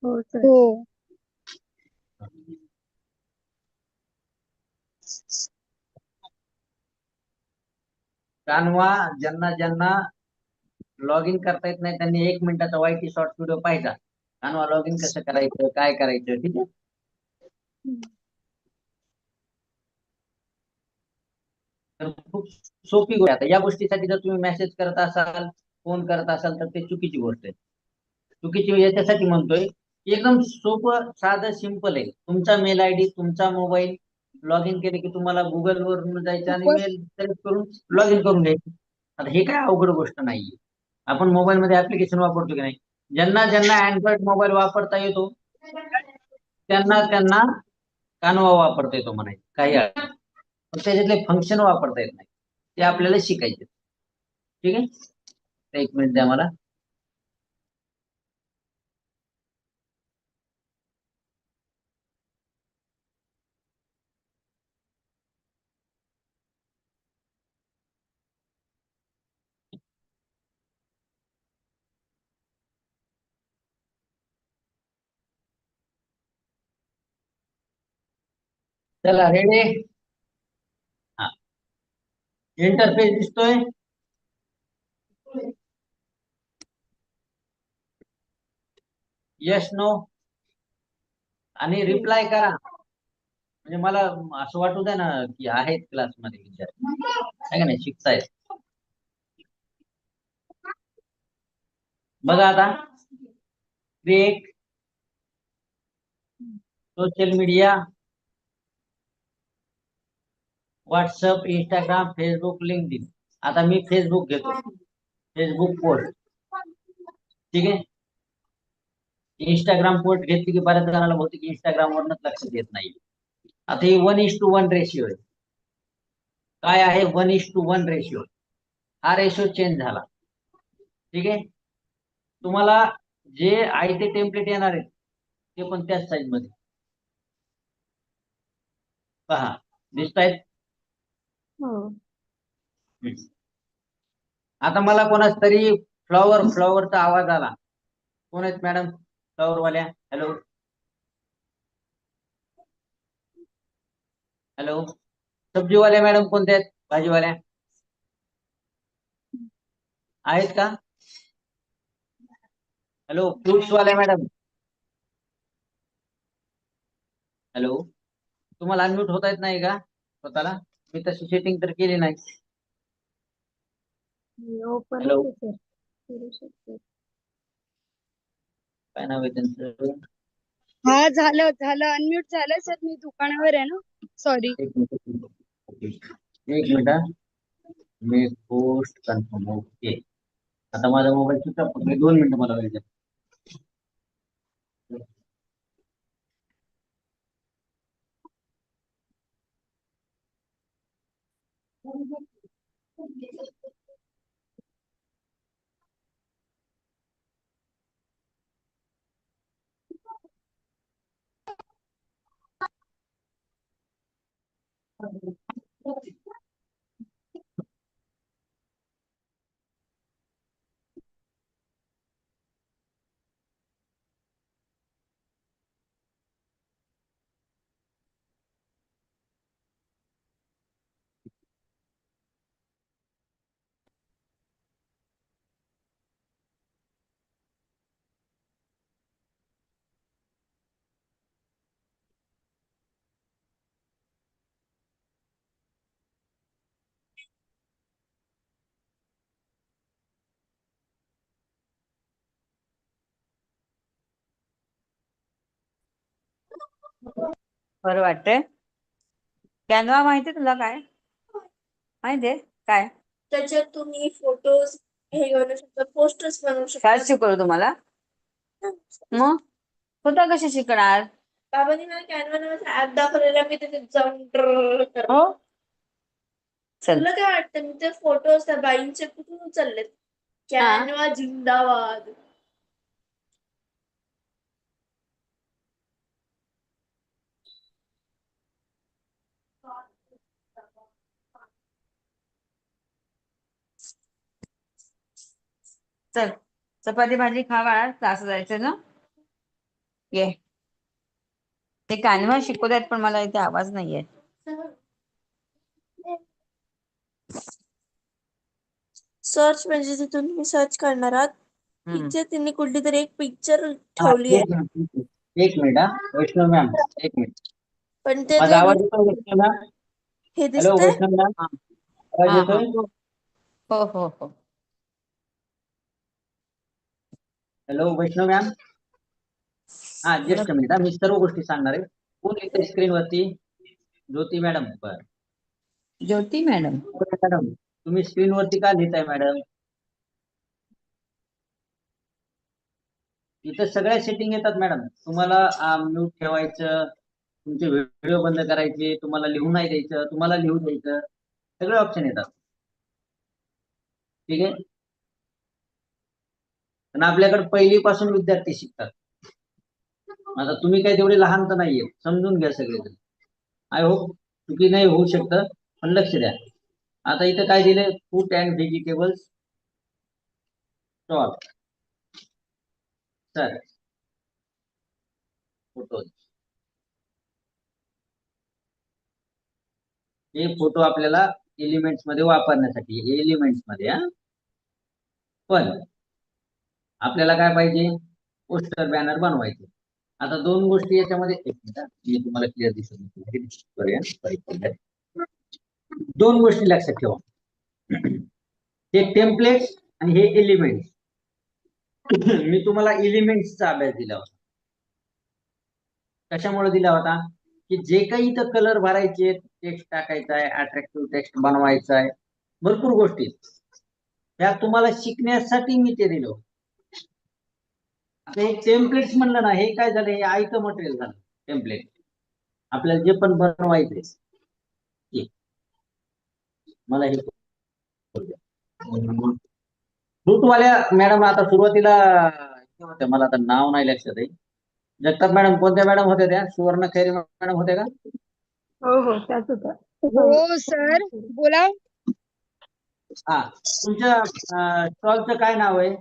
हो सर. हो. कानवा ज्यांना ज्यांना लॉग इन करता येत नाही त्यांनी 1 मिनिटाचा वाईटी शॉर्ट व्हिडिओ पाहिजा. कानवा लॉग इन कसं करायचं, काय करायचं, ठीक आहे. तर खूप सोपी गोष्ट आहे. आता या गोष्टीसाठी जर तुम्ही मेसेज करत असाल, फोन करत असाल तर ते चुकीची गोष्ट आहे. चुकीची याच्यासाठी म्हणतोय की एकदम सोपं साधं सिंपल आहे. तुमचा मेल आयडी, तुमचा मोबाईल लॉग इन केले की तुम्हाला गुगल वरून जायचं आणि खूपच मेल सिलेक्ट करून लॉग इन करून घ्यायचं. आता हे काय अवघड गोष्ट नाहीये. आपण मोबाईल मध्ये ऍप्लिकेशन वापरतो की नाही, ज्यांना ज्यांना अँड्रॉइड मोबाईल वापरता येतो त्यांना त्यांना कानवा वापरता येतो म्हणायचं काही अडचण नाही. पण त्याच्यातले फंक्शन वापरता येत नाही, ते आपल्याला शिकायचे. ठीक आहे, तर 1 मिनिट द्या मला. चला रेडी. हा, इंटरफेस दिसतोय. यस नो आणि रिप्लाय करा. म्हणजे मला असं वाटू द्या ना की आहेत क्लासमध्ये विद्यार्थी, आहे का नाही, शिकतायत. बघा आता, create social media, WhatsApp, Instagram, Facebook, LinkedIn. आता मी फेसबुक घेतो, फेसबुक पोस्ट. ठीक आहे. इंस्टाग्राम पोस्ट घेतली की बऱ्याच जणांना बहुतेक इंस्टाग्राम वरनच लक्षात येत नाही. आता ही 1:1 रेशिओ आहे. काय आहे 1:1 रेशिओ? हा रेशिओ चेंज झाला. ठीक आहे. तुम्हाला जे आहे ते टेम्पलेट येणार आहे ते पण त्याच साईज मध्ये पहा, दिसतायत. हो. आता मला कोणाच तरी फ्लॉवरचा आवाज आला. कोण आहेत मॅडम फ्लॉवरवाल्या? Hello hello. सब्जीवाल्या मॅडम कोणत्या आहेत? भाजीवाल्या आहेत का? हॅलो. फ्रुट्सवाल्या मॅडम, हॅलो. तुम्हाला अनम्यूट होता येत नाही का स्वतःला? मी तशी सेटिंग तर केली नाही. ओपनच हॅलो. आहे सर, करू शकतो. काय नाव आहे त्यांचं? हा, झालं झालं, अनम्यूट झालं सर. मी दुकानावर आहे ना, सॉरी. एक मिनिट, एक मिनिट हा. मी पोस्ट कन्फर्म. ओके. आता माझा मोबाईल स्विच ऑफ करतो. 2 मिनिटं मला वेळ द्या. बरं वाटतंय. कॅनवा माहितीये तुला काय? माहितीये काय? त्याच्यात तुम्ही फोटोज हे बनवू शकता, पोस्टर्स बनवू शकता. शाळेत शिकवलं तुम्हाला? मग स्वतः कशी शिकणार? बाबांनी मला कॅनवा नावाचा ऍप दाखवलेला, मी त्याच्यात जाऊन ड्रॉ करते. हो, चल. तुला काय वाटतं मी ते फोटोज त्या बाईंचे कुठून उचललेत? कॅनवा जिंदाबाद. चल, चपाती भाजी खा बाळा, क्लास जायचं ना. ये ते कॅनव्हा शिकवत आहेत पण मला इथे आवाज नाहीये. सर्च म्हणजे जे तुम्ही सर्च करणार आहात हम्म. पिक्चर, त्यांनी कुठली तरी एक पिक्चर हा, ठेवली आहे. एक मिनिट हा वैष्णव मॅम, एक मिनिट. पण ते माझा जो आवाज येतोय वैष्णव मॅम? हे हॅलो दिसतंय वैष्णव मॅम, हा आवाज हा येतोय? हो हो हो. हॅलो वैष्णव मॅम, हा जस्ट मिनिट हा, मी सर्व गोष्टी सांगणार आहे. कोण येते स्क्रीन वरती? ज्योती मॅडम. बरं ज्योती मॅडम. मॅडम, तुम्ही स्क्रीन वरती का लिहिताय मॅडम? इथं सगळ्या सेटिंग येतात मॅडम. तुम्हाला म्यूट ठेवायचं, तुमचे व्हिडिओ बंद करायचे, तुम्हाला लिहू नाही द्यायचं, तुम्हाला लिहू द्यायचं, सगळे ऑप्शन येतात. ठीक आहे. आणि आपल्याकडे पहिलीपासून विद्यार्थी शिकतात. आता तुम्ही काही तेवढे लहान तर नाहीये, समजून घ्या सगळेजण. आय होप चुकी नाही होऊ शकतं, पण लक्ष द्या. आता इथं काय दिले? Fruit and vegetables stall. Sir photo, हे फोटो आपल्याला एलिमेंट्स मध्ये वापरण्यासाठी, एलिमेंट्स मध्ये हा. पण आपल्याला काय पाहिजे? पोस्टर बॅनर बनवायचे. आता दोन गोष्टी याच्यामध्ये, एक मिनिट हा, मी तुम्हाला क्लिअर दिसत नाही. दोन गोष्टी लक्षात ठेवा, हे टेम्पलेट्स आणि हे एलिमेंट्स. मी तुम्हाला एलिमेंट्सचा अभ्यास दिला होता. कशामुळे दिला होता? की जे काही इथं कलर भरायचे, टेक्स्ट टाकायचा आहे, अट्रॅक्टिव्ह टेक्स्ट बनवायचा आहे, भरपूर गोष्टी त्या तुम्हाला शिकण्यासाठी मी ते दिलं. आता हे टेम्पलेट्स म्हणलं ना, हे काय झालं? हे आयतं मटेरियल झालं. टेम्पलेट आपल्याला जे पण बनवायचे, मला हे फ्रूटवाल्या मॅडम आता सुरुवातीला होत्या, मला आता नाव नाही लक्षात आहे. जगताप मॅडम, कोणत्या मॅडम होत्या त्या? सुवर्ण खैरे मॅडम होत्या का? हो हो त्याच होता. हो सर, बोला. हा, तुमच्या स्टॉलचं काय नाव आहे?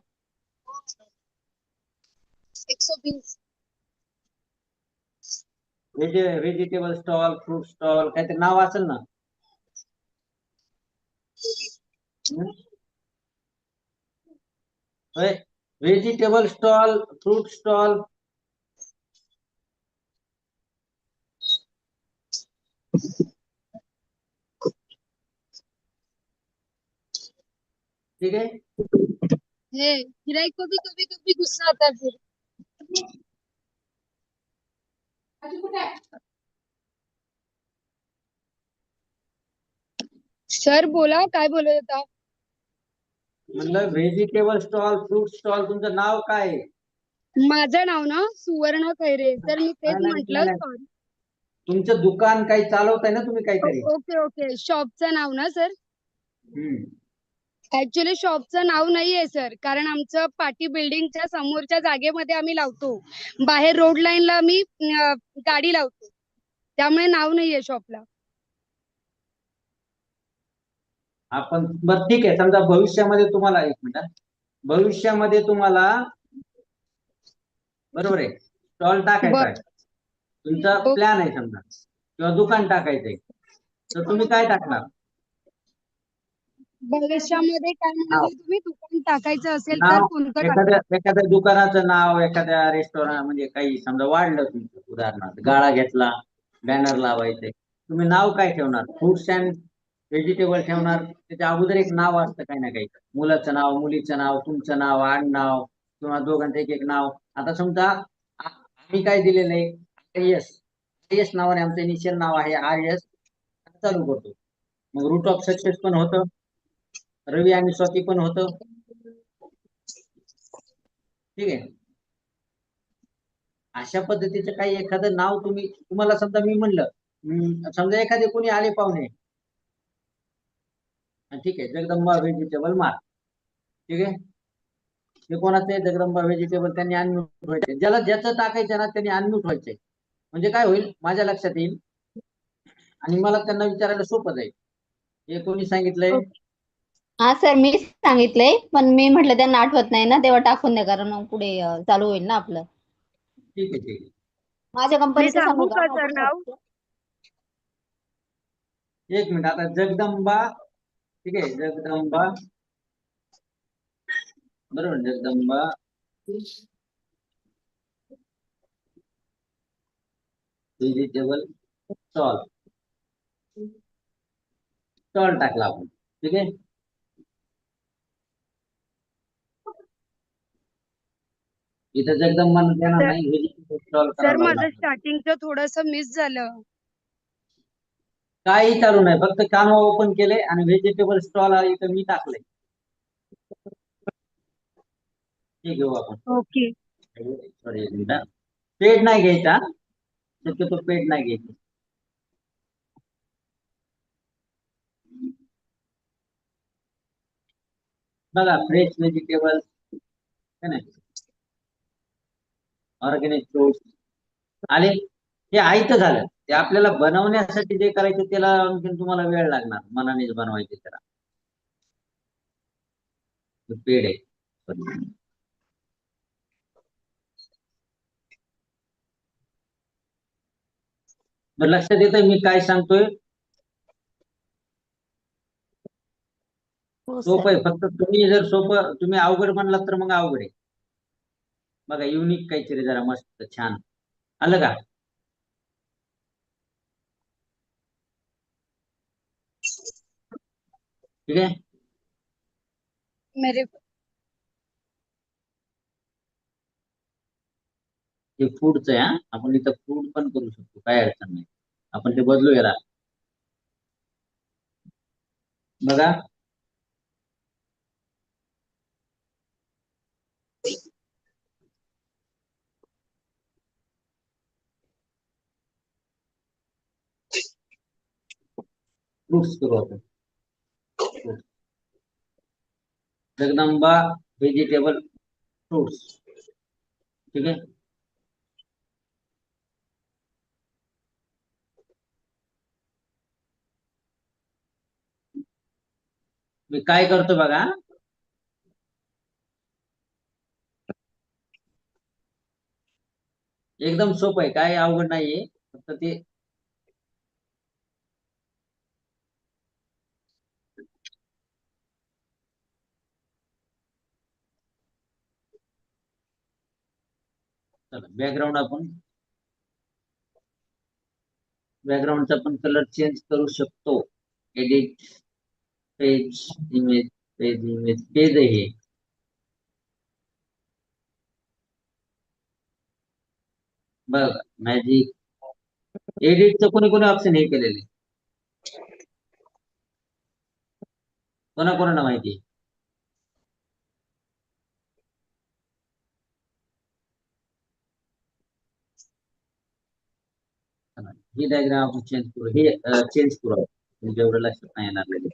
120. व्हेजिटेबल स्टॉल, फ्रूट स्टॉल, काहीतरी नाव असेल ना? Vegetable stall, fruit stall. ठीक है। है गिराइक को भी कभी कभी गुस्सा आता है फिर। सर बोला, काय बोलत होता? मतलब व्हेजिटेबल स्टॉल, फ्रूट स्टॉल, तुमचं नाव काय आहे? माझं नाव ना सुवर्ण खैरे. तर मी तेच नाही, नाही, म्हटलं. नाही. तुमचं दुकान काही चालवताय ना तुम्ही काहीतरी? ओके ओके, शॉपचं नाव ना सर? हम्म. ऍक्च्युली शॉपचं नाव नाहीये सर, कारण आमचं पाटी बिल्डिंगच्या समोरच्या जागेमध्ये आम्ही लावतो. बाहेर रोड लाईनला आम्ही गाडी लावतो, त्यामुळे नाव नाहीये शॉपला. आपण बरं ठीक आहे, समजा भविष्यामध्ये तुम्हाला, एक मिनिट, भविष्यामध्ये तुम्हाला, बरोबर आहे, स्टॉल टाकायचा आहे, तुमचा प्लॅन आहे समजा, किंवा दुकान टाकायचंय, तर तुम्ही काय टाकणार? भविष्यामध्ये काय म्हणाले तुम्ही? दुकान टाकायचं असेल तर नाव, कोणतं एखाद्या दुकानाचं नाव, एखाद्या रेस्टॉरंट, म्हणजे काही समजा वाढलं तुमचं, उदाहरणार्थ गाळा घेतला, बॅनर लावायचे, तुम्ही नाव काय ठेवणार? फ्रुट्स अँड व्हेजिटेबल ठेवणार? त्याच्या अगोदर एक नाव असतं काही ना काही, मुलाचं नाव, मुलीचं नाव, तुमचं नाव, आडनाव, किंवा दोघांचं एक एक नाव. आता समजा आम्ही काय दिलेलं आहे, आर्यस नावाने आमचं इनिशियल नाव आहे, आर्यस, चालू करतो. मग रूट ऑफ सक्सेस पण होतं, रवी आणि स्वाती पण होतं. ठीक आहे. अशा पद्धतीचं काही एखादं नाव तुम्हाला समजा मी म्हणलं, समजा एखादे कोणी आले पाहुणे, ठीक आहे, जगदंबा व्हेजिटेबल मार्ट, ठीक आहे, हे कोणाचं आहे? जगदंबा व्हेजिटेबल. त्यांनी अनम्यूट व्हायचंय, ज्याला ज्याचं टाकायचं ना त्यांनी अनम्यूट व्हायचंय. म्हणजे काय होईल, माझ्या लक्षात येईल आणि मला त्यांना विचारायला सोपं जाईल. हे कोणी सांगितलंय? हा सर, मी सांगितलंय, पण मी म्हटलं त्यांना आठवत नाही ना, तेव्हा टाकून द्या, कारण मग पुढे चालू होईल ना आपलं. ठीक आहे ठीक आहे. माझ्या मी कंपनीचं सांगू सांगू का का? सर नाव? एक मिनिट, आता जगदंबा, ठीक आहे, जगदंबा, बरोबर, जगदंबा व्हेजिटेबल स्टॉल, स्टॉल टाकला आपण, ठीक आहे. इथं जगदंबा देणार सर नाही, व्हेजिटेबल स्टॉल सर करावं लागेल माझं आपल्याला. स्टार्टिंगचं थोडंसं मिस झालं. काही चालू नाही, फक्त काम ओपन केले आणि व्हेजिटेबल स्टॉल इथं मी टाकले. हे घेऊ आपण. ओके. सॉरी, पेड नाही घ्यायचा, शक्यतो पेड नाही घ्यायची. बघा, फ्रेश व्हेजिटेबल, ऑर्गॅनिक फ्रुट्स आले. हे आयतं झालं, ते आपल्याला बनवण्यासाठी जे करायचं त्याला आणखी तुम्हाला वेळ लागणार, मनानेच बनवायचे त्याला. पेड आहे. मग लक्षात येतंय मी काय सांगतोय? हो सोपं सर. आहे, फक्त तुम्ही जर सोपं तुम्ही अवघड म्हणलात तर मग अवघड आहे. बघा, युनिक काहीतरी जरा मस्त छान आलं का? ठीक आहे. मेरे हे फूडचं आहे, आपण इथं फूड पण करू शकतो, काय अडचण नाही. आपण ते बदलू याला. बघा, फ्रुट्स करू आपण. Fruits. जगदंबा व्हेजिटेबल फ्रुट्स, ठीक आहे. मी काय करतो बघा, एकदम सोपं आहे, काय अवघड नाहीये, फक्त ते चला बॅकग्राऊंड आपण बॅकग्राऊंडचा पण कलर चेंज करू शकतो. Edit, page image, page image, page आहे हे. बघा, मॅजिक एडिटचं कोणी कोणी ऑप्शन हे केलेले, कोणाकोणाला माहिती? चला, ही डायग्राम आपण चेंज करू, हे चेंज करू आपण, जेवढं लक्षात नाही येणार लगेच.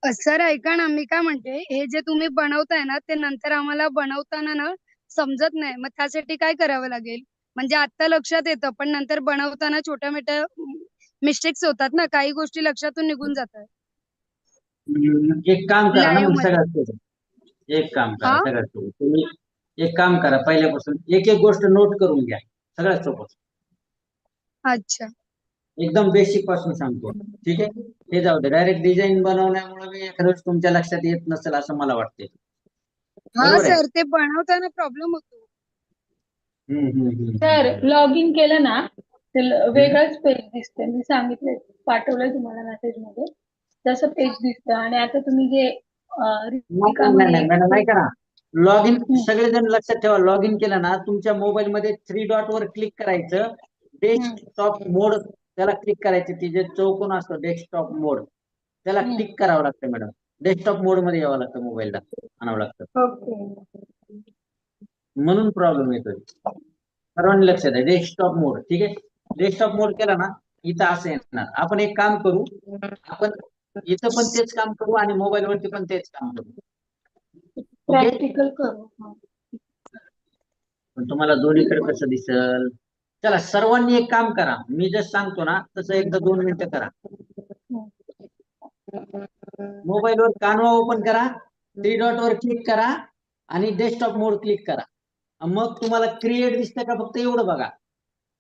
सर ऐका ना, मी काय म्हणते, हे जे तुम्ही बनवताय ना ते नंतर आम्हाला बनवताना ना समजत नाही, मग त्यासाठी काय करावं लागेल? म्हणजे आता लक्षात येतं पण नंतर बनवताना छोट्या मोठ्या मिस्टेक्स होतात ना, काही गोष्टी लक्षातून निघून जातात एक काम करा ना, लाईव्ह मग मध्ये. सगळ्यात सोपं. एक काम करा, हा, सगळ्यात सोपं तुम्ही एक काम करा, पहिल्यापासून एक एक गोष्ट नोट करून घ्या, सगळ्यात सोपं. अच्छा. एकदम बेसिक पासून सांगतो, ठीक आहे. हे जाऊ दे, डायरेक्ट डिझाईन बनवण्यामुळे मी एखाद्या वेळेस तुमच्या लक्षात येत नसेल असं मला वाटते. हा बरोबर आहे. सर, ते बनवताना प्रॉब्लेम होतो. सर लॉग इन केलं ना वेगळंच पेज दिसतंय. मी सांगितलंय, पाठवलंय तुम्हाला मेसेज मध्ये. तसं पेज दिसतं आणि आता तुम्ही जे नाही मॅडम, ऐका ना. लॉग इन, हम्म. सगळेजण लक्षात ठेवा, लॉग इन केलं ना तुमच्या मोबाईल मध्ये 3 डॉट वर क्लिक करायचं. डेस्कटॉप मोड त्याला क्लिक करायचं. ती जे चौकोन असतो डेस्कटॉप मोड त्याला क्लिक करावं लागतं मॅडम. डेस्कटॉप मोड मध्ये यावं लागतं, मोबाईलला आणावं लागतं, ओके. म्हणून प्रॉब्लेम येतोय. सर्वांनी लक्षात आहे, डेस्कटॉप मोड. ठीक आहे, डेस्कटॉप मोड केला ना इथं असं येणार. आपण एक काम करू, आपण इथं पण तेच काम करू आणि मोबाईल वरती पण तेच काम करू. ओके, प्रॅक्टिकल करू. हा. पण तुम्हाला दोन्हीकडे कसं दिसल? चला, सर्वांनी एक काम करा, मी जसं सांगतो ना तसं एकदा 2 मिनिटं करा. मोबाईल वर कानवा ओपन करा, 3 डॉट वर क्लिक करा आणि डेस्कटॉप मोड क्लिक करा. मग तुम्हाला क्रिएट दिसतं का? फक्त एवढं बघा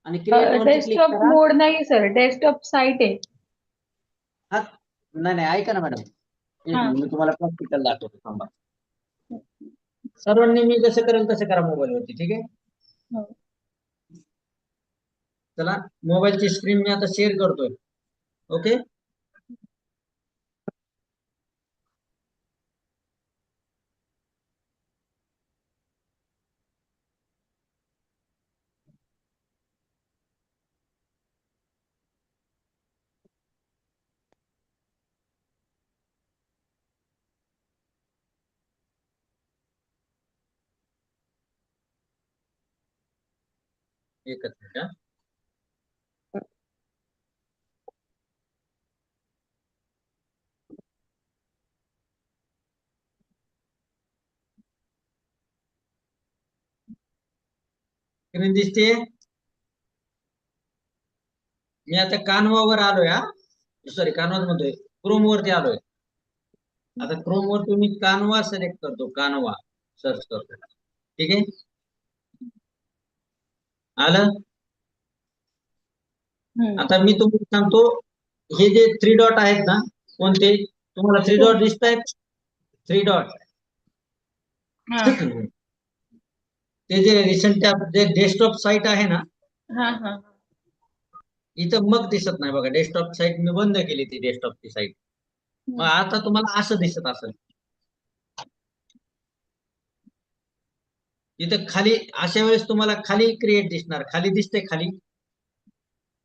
आणि क्रिएट वरती क्लिक डेस्कटॉप करा. मोड नाही सर, डेस्कटॉप साईट आहे. हा, नाही ऐका ना मॅडम, एक हा. मिनिट, मी तुम्हाला प्रॅक्टिकल दाखवतो, थांबा. सर्वांनी मी जसं करेल तसं करा मोबाईल वरती. ठीक आहे, हो. चला, मोबाईलची स्क्रीन मी आता शेअर करतोय. ओके, एकच मिनिट हा. स्क्रीन दिसते. मी आता कानवावर आलोय. सॉरी, कानवा म्हणतोय, क्रोम वरती आलोय. आता क्रोम वरती मी कानवा सिलेक्ट करतो, कानवा सर्च करतो. ठीक आहे, आलं. आता मी तुम्हाला सांगतो, हे जे 3 डॉट आहेत ना, कोणते तुम्हाला 3 डॉट दिसत आहेत? 3 डॉट, ते जे रिसेंट जे डेस्कटॉप साईट आहे ना, इथं मग दिसत नाही बघा. डेस्कटॉप साईट मी बंद केली, ती डेस्कटॉपची साईट. मग आता तुम्हाला असं दिसत असेल. इथं खाली अशा वेळेस तुम्हाला खाली क्रिएट दिसणार. खाली दिसते खाली?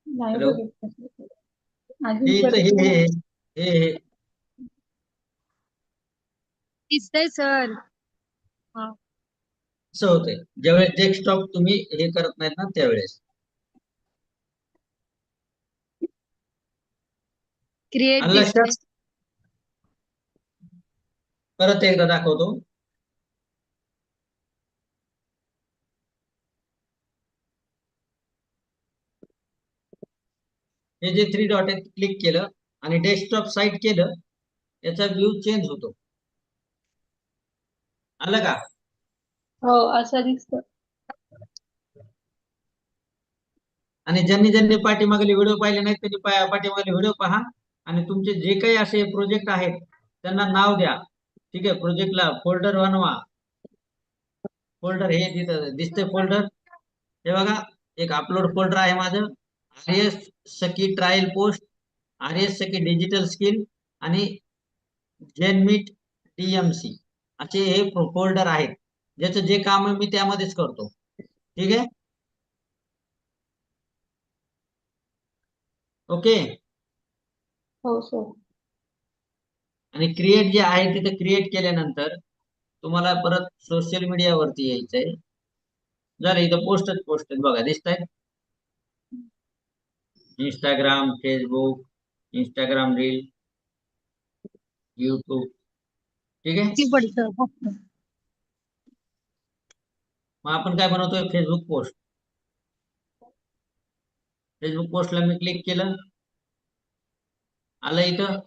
नाही हॅलो, बघितलं. हे अजून इथं बघितलं नाही. हे दिसतंय सर. असं होतंय ज्यावेळेस डेस्कटॉप तुम्ही हे करत नाहीत ना त्यावेळेस. क्रिएट आलं दिसतंय. लक्षात? परत एकदा दाखवतो. हे जे 3 डॉट आहेत, क्लिक केलं आणि डेस्कटॉप साईट केलं, याचा व्ह्यू चेंज होतो. आलं का? हो, असं दिसतं. आणि ज्यांनी पाठीमागले व्हिडिओ पाहिले नाहीत त्यांनी पाठीमागले व्हिडिओ पहा आणि तुमचे जे काही असे प्रोजेक्ट आहेत त्यांना नाव द्या. ठीक आहे, प्रोजेक्टला फोल्डर बनवा. फोल्डर हे तिथं दिसतंय फोल्डर, हे बघा. एक अपलोड फोल्डर आहे माझं, RS सखी ट्रायल पोस्ट, RS सखी डिजिटल स्किल आणि जेनमीट DMC असे हे फोल्डर आहेत. ज्याचं जे काम आहे मी त्यामध्येच करतो. ठीक आहे, ओके. हो सर. आणि क्रिएट जे आहे तिथे क्रिएट केल्यानंतर तुम्हाला परत सोशल मीडियावरती यायचंय. झालं, इथं पोस्ट बघा, दिसत आहेत. Instagram, Facebook, Instagram reel, YouTube. ठीक आहे, किती पडतं फक्त. मग आपण काय बनवतोय? Facebook post. फेसबुक पोस्टला मी क्लिक केलं, आलं इथं.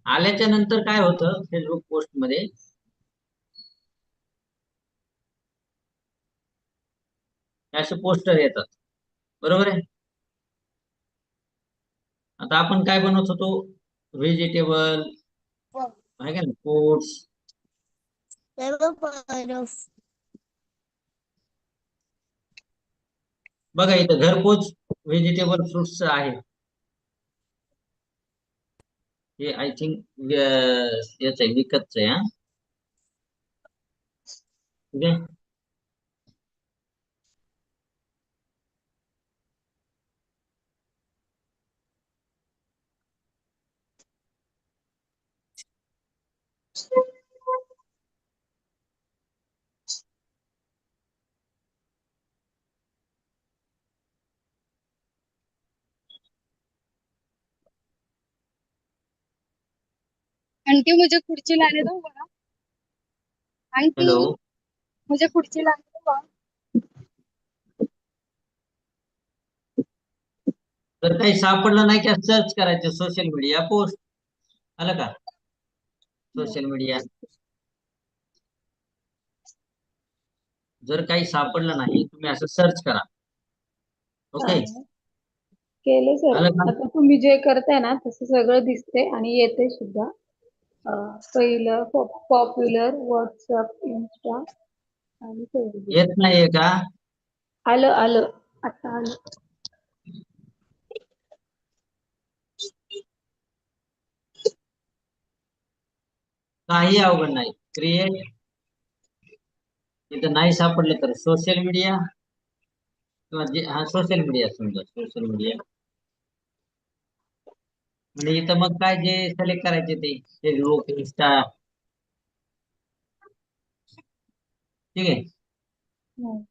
आल्याच्या नंतर काय होतं फेसबुक पोस्ट मध्ये, असे पोस्टर येतात, बरोबर आहे. आता आपण काय बनवत होतो? व्हेजिटेबल आहे का, फ्रुट्स, बघा इथं घरपोच व्हेजिटेबल फ्रुट्स आहे. हे आय थिंक याच आहे, विकतच आहे. हा, ठीक आहे. आंटी मुझे कुर्सी लाने दो बड़ा. Aunty hello. मुझे कुर्सी लाने दो. जर काही सापडलं नाही की सर्च करायचं सोशल मीडिया पोस्ट. आलं का? सोशल मीडिया जर काही सापडलं नाही तुम्ही असं सर्च करा. ओके, चालेल. केलं सर. आलं का? आता तुम्ही जे करताय ना तसं सगळं दिसते आणि येते सुद्धा. पहिलं पॉप्युलर व्हॉट्सअप, इन्स्टा आणि फेसबुक. येत नाहीये का? आलं आलं आता आलं. काही अवघड नाही. क्रिएट, इथं नाही सापडलं तर सोशल मीडिया किंवा हा सोशल मीडिया, समजा सोशल मीडिया. आणि इथं मग काय जे सिलेक्ट करायचे ते फेसबुक, इंस्टा. ठीक आहे. हम्म.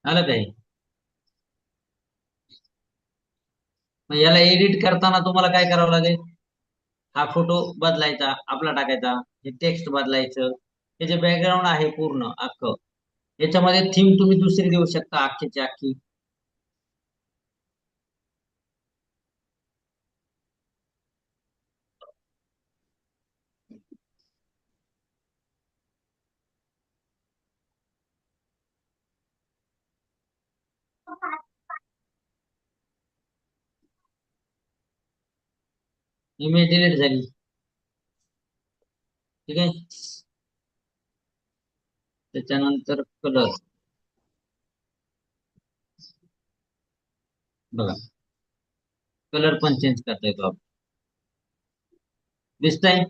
आलं काही? मग याला एडिट करताना तुम्हाला काय करावं लागेल? हा फोटो बदलायचा, आपला टाकायचा, हे टेक्स्ट बदलायचं, हे जे बॅकग्राऊंड आहे पूर्ण अख्खं, याच्यामध्ये थीम तुम्ही दुसरी देऊ शकता अख्खीची अख्खी. इमेज डिलीट झाली. ठीक आहे. त्याच्यानंतर कलर बघा, कलर पण चेंज करता येतो आपण. दिसतंय?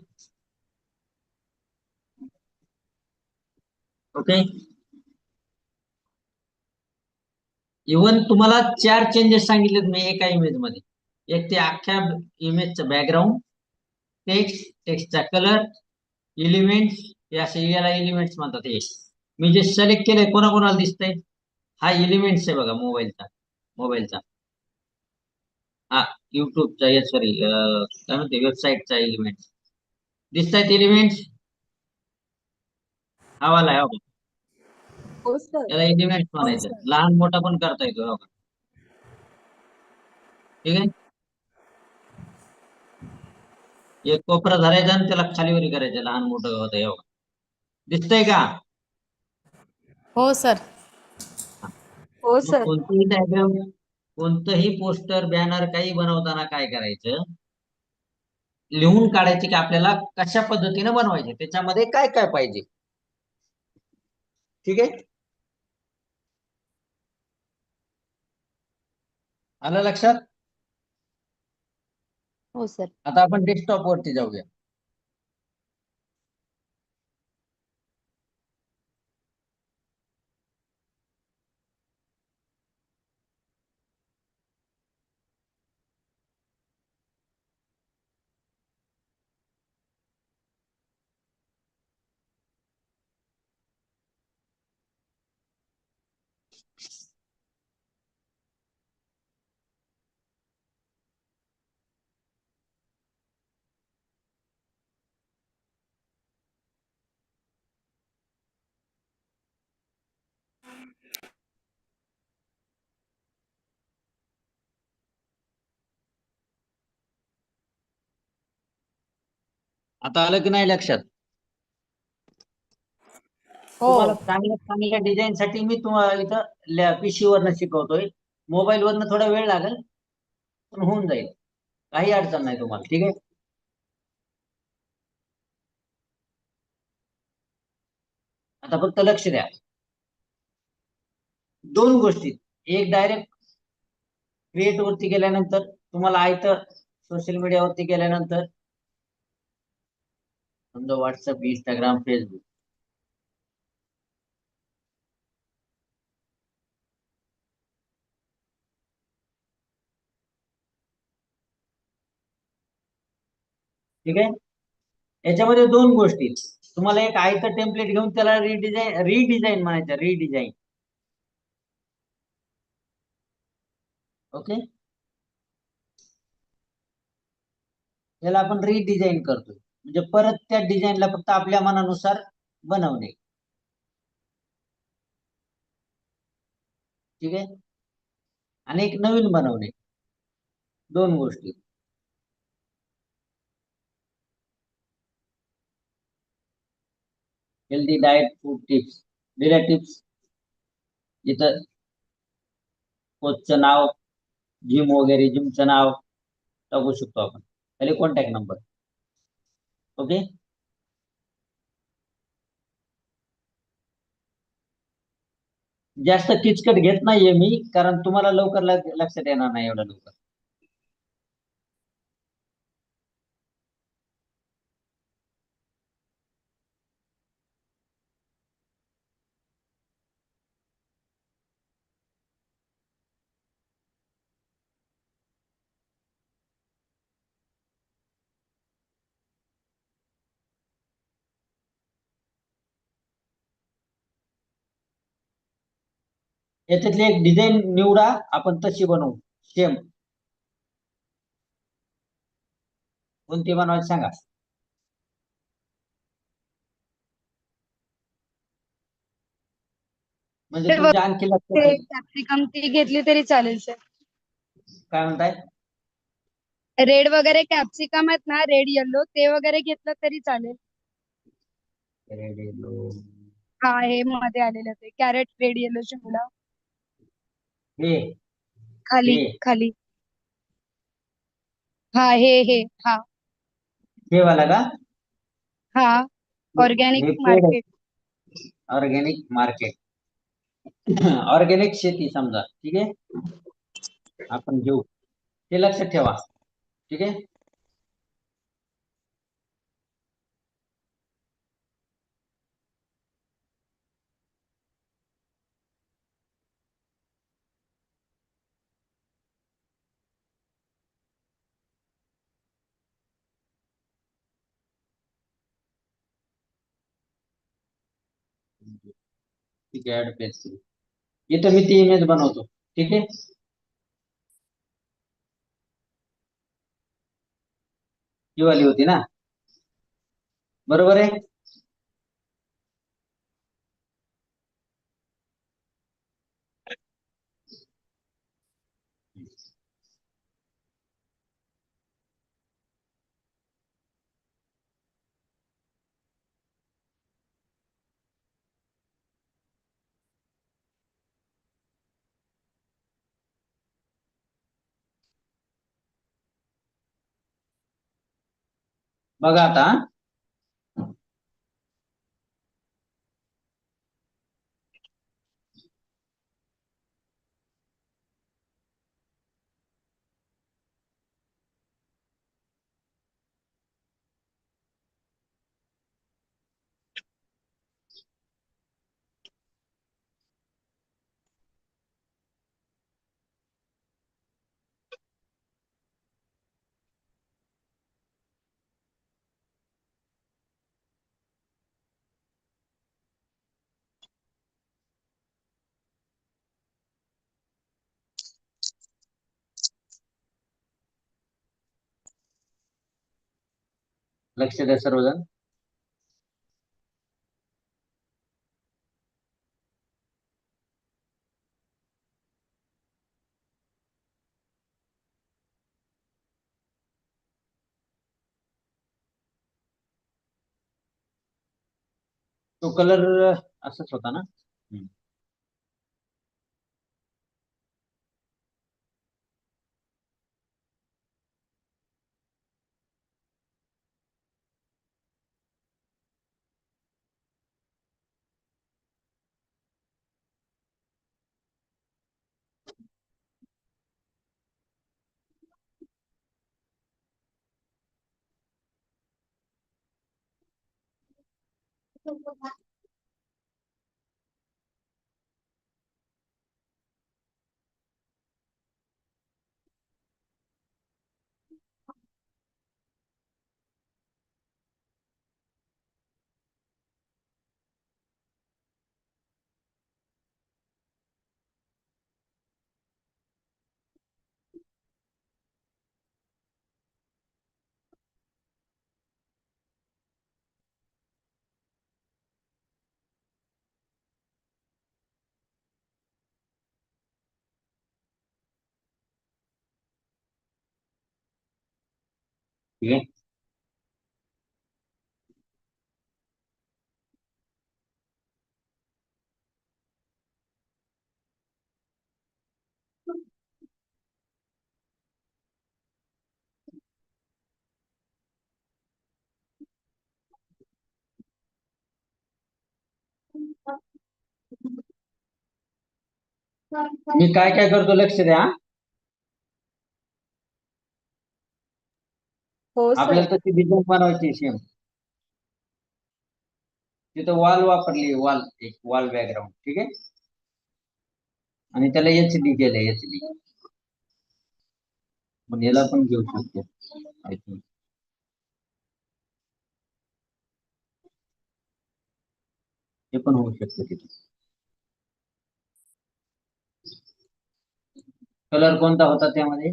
ओके. इवन तुम्हाला 4 चेंजेस सांगितलेत मी एका इमेज मध्ये. एक ते अख्ख्या इमेजचं बॅकग्राऊंड, टेक्स्टचा कलर, एलिमेंट्स, हे असे याला एलिमेंट्स म्हणतात. हे मी जे सिलेक्ट केलंय कोणाकोणाला दिसतंय? हा एलिमेंट्स आहे बघा मोबाईलचा. हा युट्यूबचा, सॉरी काय म्हणते, वेबसाईटचा एलिमेंट्स. दिसतायत एलिमेंट्स? हा वाला आहे हो. हो सर. याला एलिमेंट्स म्हणायचं. लहान मोठा पण करता येतो हो का? ठीक आहे. एक कोपरा धरायचा आणि त्याला खालीवरी करायचं, लहान मोठं होतं हे बघा. दिसतंय का? हो सर. हो मग सर. कोणतीही डायग्राम, कोणतंही पोस्टर, बॅनर काही बनवताना काय करायचं? लिहून काढायचे की आपल्याला कशा पद्धतीने बनवायचे, त्याच्यामध्ये काय काय पाहिजे. ठीक आहे. आलं लक्षात? हो सर. आता आपण डेस्कटॉप वरती जाऊया. आता आलं की नाही लक्षात? हो. तुम्हाला चांगल्या चांगल्या डिझाईन साठी मी तुम्हाला इथं पीसी वरनं शिकवतोय. मोबाईल वरनं थोडा वेळ लागेल पण होऊन जाईल, काही अडचण नाही तुम्हाला. ठीक आहे. आता फक्त लक्ष द्या, दोन गोष्टी. एक डायरेक्ट क्रिएट वरती गेल्यानंतर तुम्हाला आयतं सोशल मीडियावरती गेल्यानंतर समजा व्हॉट्सअप, इंस्टाग्राम, फेसबुक, ठीक आहे. याच्यामध्ये दोन गोष्टी, तुम्हाला एक आयतं टेम्पलेट घेऊन त्याला रिडिझाईन म्हणायचं, रिडिझाईन. ओके, याला आपण रिडिझाईन करतोय, म्हणजे परत त्या डिझाईनला फक्त आपल्या मनानुसार बनवणे. ठीक आहे, आणि एक नवीन बनवणे, दोन गोष्टी. हेल्दी डाएट फूड टिप्स, दिल्या टिप्स. इथं कोचचं नाव, जिम वगैरे, जिमचं नाव टाकू शकतो आपण, खाली कॉन्टॅक्ट नंबर. ओके, जास्त किचकट घेत नाहीये मी, कारण तुम्हाला लवकर लक्षात येणार नाही एवढं लवकर. याच्यातली एक डिझाईन निवडा, आपण तशी बनवू सेम. कोणती बनवायची सांगा. म्हणजे तुमच्या आणखी लक्षात येईल. कॅप्सिकम ती घेतली तरी चालेल सर. काय म्हणताय? रेड वगैरे कॅप्सिकम आहेत ना, रेड येल्लो, ते वगैरे घेतलं तरी चालेल. रेड येलो, हा, हे मध्ये आलेलं ते कॅरेट रेड येल्लो शिमला, हे खाली हे खाली. हा, हे हा हे वाला का? हा, ऑर्गॅनिक हे paid market. Organic market, organic शेती समजा. ठीक आहे, आपण घेऊ, ते लक्षात ठेवा. ठीक आहे, ठीक आहे. ऍड पेज इथं मी ती इमेज बनवतो. ठीक आहे, ही वाली होती ना, बरोबर आहे. बघा आता, लक्ष द्या सर्वजण. तो कलर असाच होता ना. ठीक आहे. मी काय काय करतो लक्ष द्या. हो सर. आपल्याला तशी डिझाईन बनवायची सेम. तिथं वॉल वापरली, वॉल एक वॉल बॅकग्राऊंड. ठीक आहे. आणि त्याला HD केलंय, HD. पण याला पण घेऊ शकतो आय थिंक. हे पण होऊ शकतं तिथे. कलर कोणता होता त्यामध्ये?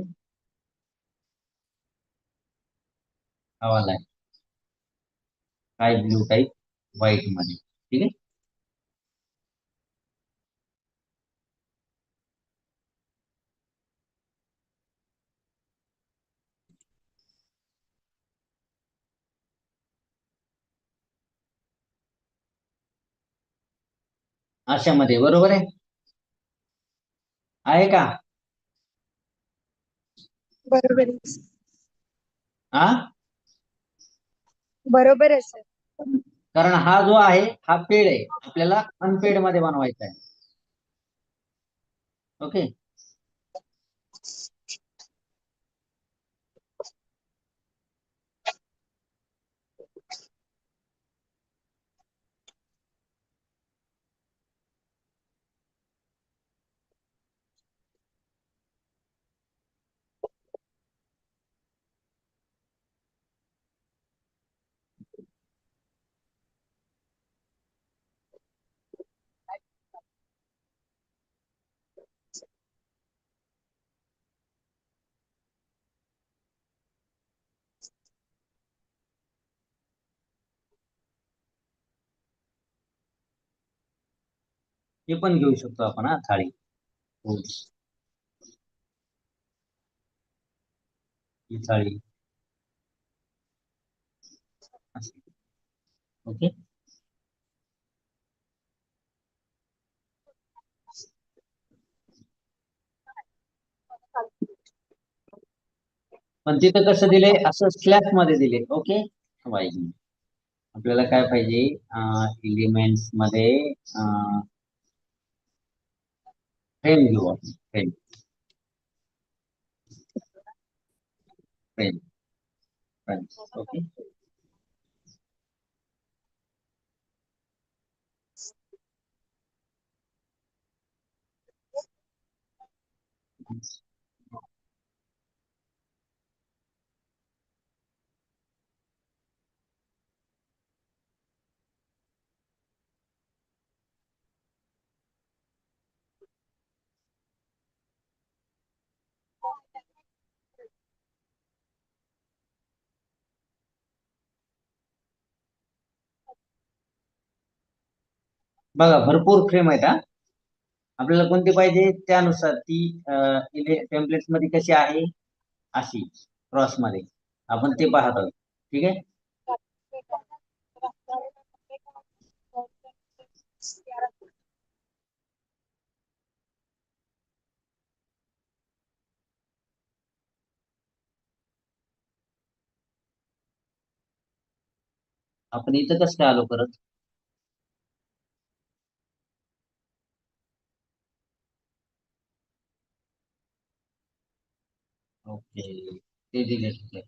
हा वाला आहे, स्काय ब्लू टाईप व्हाईट मध्ये. ठीक आहे. अशामध्ये बरोबर आहे, आहे का? बरोबर आहे. हा, बरोबर आहे सर. कारण हा जो आहे हा पेड आहे, आपल्याला अनपेड मध्ये बनवायचा आहे. ओके. हे पण घेऊ शकतो आपण, हा थाळी. हो. ही थाळी. ओके. पण तिथं कसं दिले, असं स्लॅब मध्ये दिले. ओके. पाहिजे आपल्याला काय पाहिजे, एलिमेंट्स मध्ये फ्रेम घेऊ आपण. Frame, frame, frame. ओके. बघा भरपूर फ्रेम आहेत. हा, आपल्याला कोणती पाहिजे त्यानुसार ती टेम्पलेट्स मध्ये कशी आहे, अशी क्रॉस मध्ये आपण ते पाहत आहोत. ठीक आहे. आपण इथं कसं काय आलो परत? ओके, ते दिले तिथे.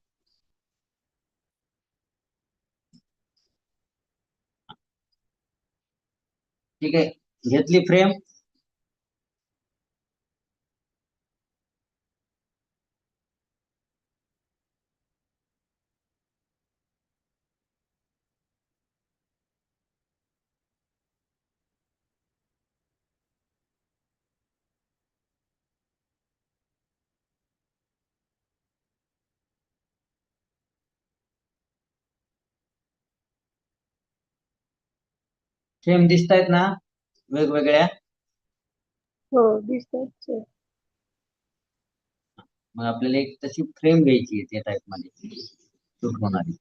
ठीक आहे, घेतली फ्रेम. फ्रेम दिसतायत ना वेगवेगळ्या. हो दिसतात सर. मग आपल्याला एक तशी फ्रेम घ्यायची आहे त्या टाइप मध्ये शूट होणारी.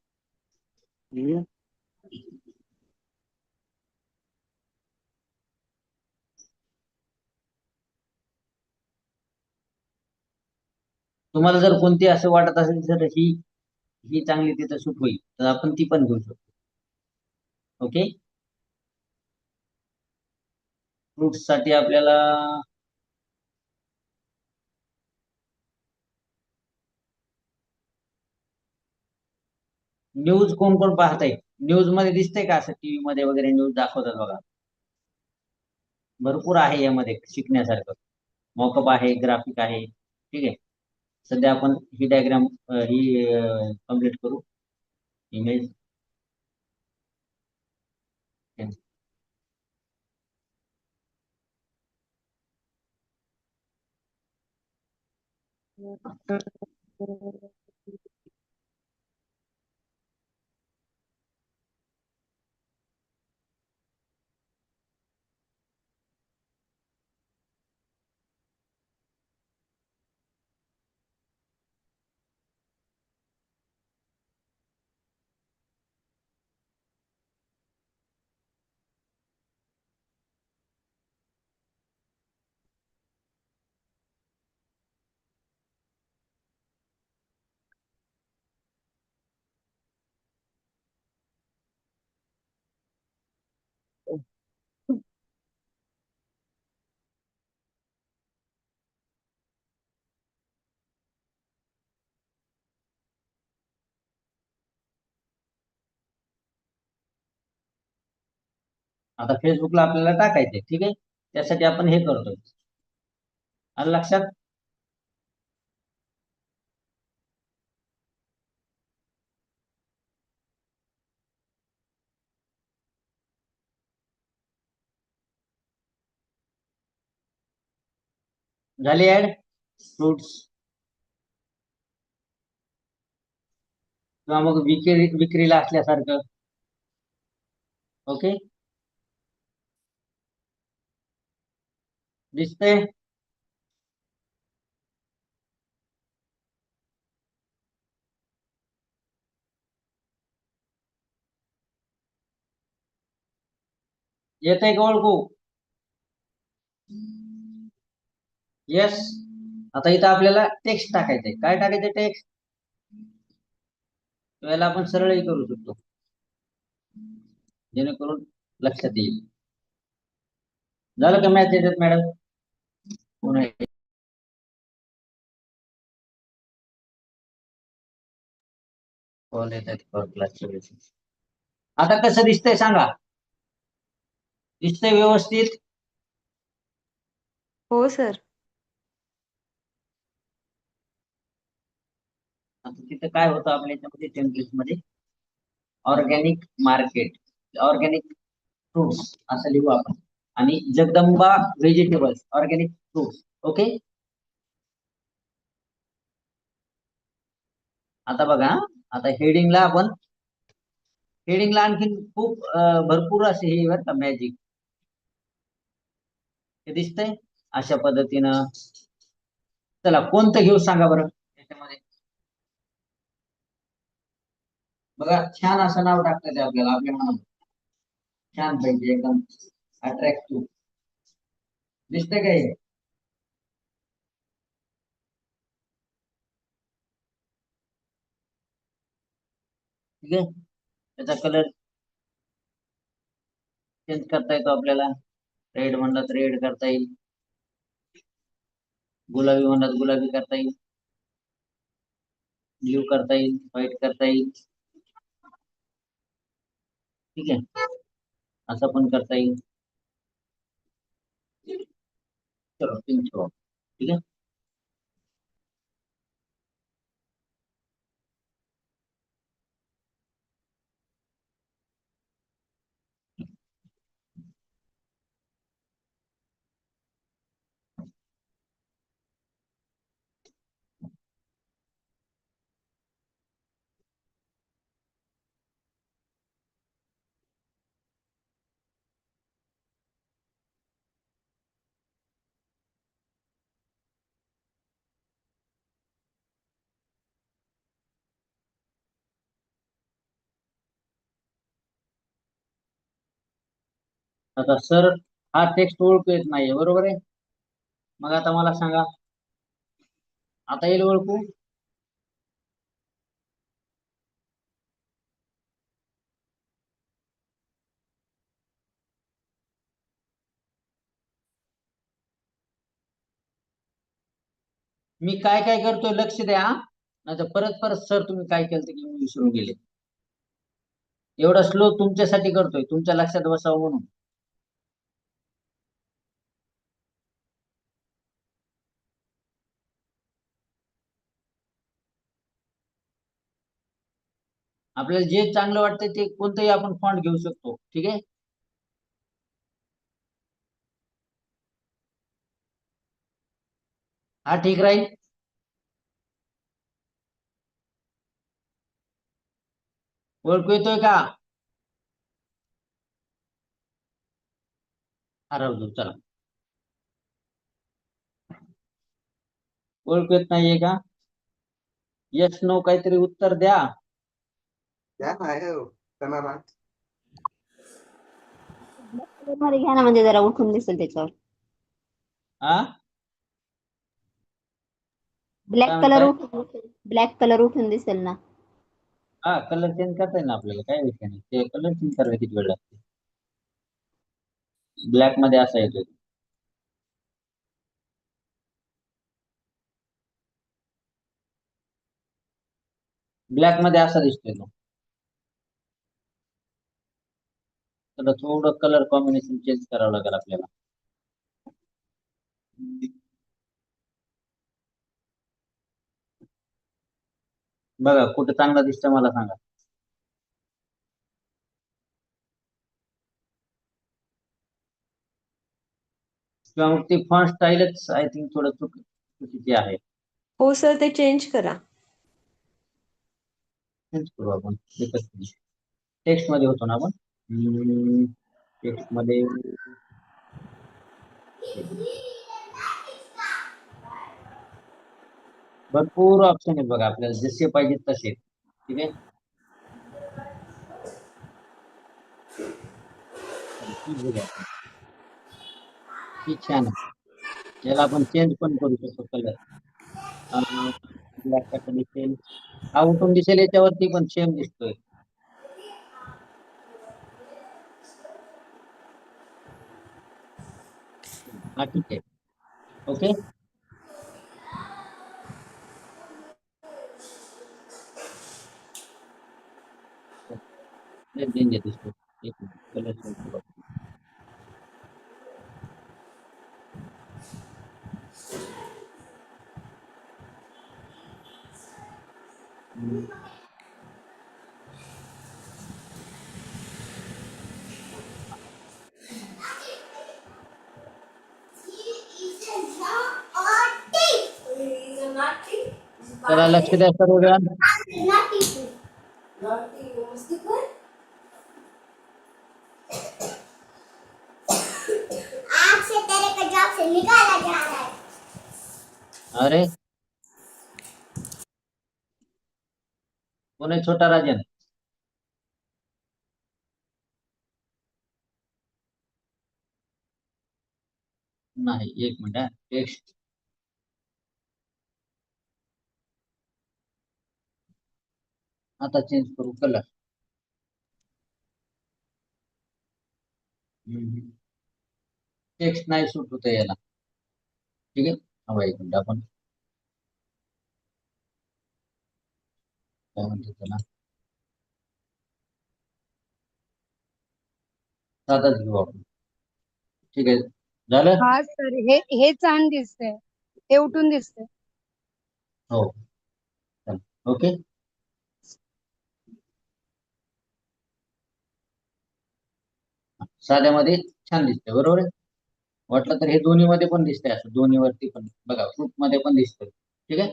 तुम्हाला जर कोणती असं वाटत असेल तर ही ही चांगली तिथं शूट होईल तर आपण ती पण घेऊ शकतो. ओके, फ्रुट्स साठी आपल्याला न्यूज कोण कोण पाहताय? न्यूज मध्ये दिसतंय का असं टीव्ही मध्ये वगैरे न्यूज दाखवतात बघा. भरपूर आहे यामध्ये शिकण्यासारखं. मॉकअप आहे, ग्राफिक आहे. ठीक आहे, सध्या आपण ही डायग्राम ही कम्प्लीट करू. इमेज आता फेसबुकला आपल्याला टाकायचंय. ठीक आहे, त्यासाठी आपण हे करतोय. आलं लक्षात? झाली ऍड फ्रुट्स किंवा मग विक्रीला असल्यासारखं. ओके, दिसतंय? येतंय का ओळखू? येस. आता इथं आपल्याला टेक्स्ट टाकायचंय. काय टाकायचंय टेक्स्ट? त्यावेळेला आपण सरळही करू शकतो जेणेकरून लक्षात येईल. झालं का मॅच याच्यात मॅडम? पुन्हा कॉल येतात फॉर क्लासच्या वेळेस. आता कसं दिसतंय सांगा? दिसतंय व्यवस्थित? हो सर. आता तिथं काय होतं आपल्या याच्यामध्ये टेम्पलेट मध्ये? ऑर्गॅनिक मार्केट, ऑर्गॅनिक फ्रुट्स असं लिहू आपण. आणि Jagdamba vegetables, organic fruits. Okay, आता बघा. आता हेडिंगला आणखी खूप भरपूर असे हे बरं का मॅजिक हे दिसतंय अशा पद्धतीनं. चला कोणतं घेऊ सांगा बरं त्याच्यामध्ये. बघा छान असं नाव टाकतं ते आपल्याला आपल्या मनात. छान पाहिजे, एकदम अट्रॅक्टिव्ह दिसतंय काय? ठीक आहे, त्याचा कलर चेंज करता येतो आपल्याला. रेड म्हणलं तर रेड करता येईल, गुलाबी म्हणलं गुलाबी करता येईल, ब्ल्यू करता येईल, व्हाईट करता येईल. ठीक आहे, असं पण करता येईल. चलो पिन छोड़ो, ठीक है। आता सर हा टेक्स्ट ओळखू येत नाहीये, बरोबर आहे. मग आता मला सांगा, आता येईल ओळखू? मी काय काय करतोय लक्ष द्या, नाही परत परत सर तुम्ही काय केलं की मी विसरून गेले. एवढा स्लो तुमच्यासाठी करतोय, तुमच्या लक्षात बसावं म्हणून. आपल्याला जे चांगलं वाटतंय ते कोणतंही आपण फॉन्ट घेऊ शकतो, ठीक आहे. हा ठीक राहील. ओळखू येतोय का? हा राहू दे, चला. ओळखू येत नाहीये का? यस नो काहीतरी उत्तर द्या. मध्ये घ्या ना, म्हणजे जरा उठून दिसेल त्याच्यावर. हा ब्लॅक काय कलर म्हणताय? उठून दिसेल, ब्लॅक कलर उठून दिसेल ना. हा कलर चेंज करता येईल ना आपल्याला, काय विषय नाही. ते कलर चेंज करायला किती वेळ लागतो? ब्लॅक मध्ये असा येतोय. ब्लॅक मध्ये असा दिसतोय तो. तर थोडं कलर कॉम्बिनेशन चेंज करावं लागेल आपल्याला. बघा कुठं चांगला दिसतं मला सांगा. किंवा मग ती फॉन्ट स्टाईलच आय थिंक थोडं चुकीची आहे. हो सर, ते चेंज करा. चेंज करू आपण. टेक्स्ट मध्ये होतो ना आपण. टेक्स्ट मध्ये भरपूर ऑप्शन आहेत बघा, आपल्याला जसे पाहिजे तसे, ठीक आहे. ही छान आहे, याला आपण चेंज पण करू शकतो कलर. ब्लॅक कसा दिसेल, हा उठून दिसेल याच्यावरती पण सेम दिसतोय. हा ठीक आहे, ओके. चेंज दिसतो. एक मिनिट, कलर चेंज करू आपण. चला लक्ष द्या सर्वजण. अरे कोण आहे छोटा राजन? नाही, एक मिनिट. टेक्स्ट आता चेंज करू कलर. टेक्स्ट नाही सूट होत याला, ठीक आहे. हवा एक मिनिट, आपण काय म्हणतो त्याला, साधाच घेऊ आपण, ठीक आहे. झालं? हा सर, हे छान दिसतंय, हे उठून दिसतंय. हो. ओके. साध्यामध्ये छान दिसतंय, बरोबर आहे. वाटलं तर हे दोन्ही मध्ये पण दिसतंय, असं दोन्ही वरती पण बघा, फ्रूट मध्ये पण दिसतंय. ठीक आहे.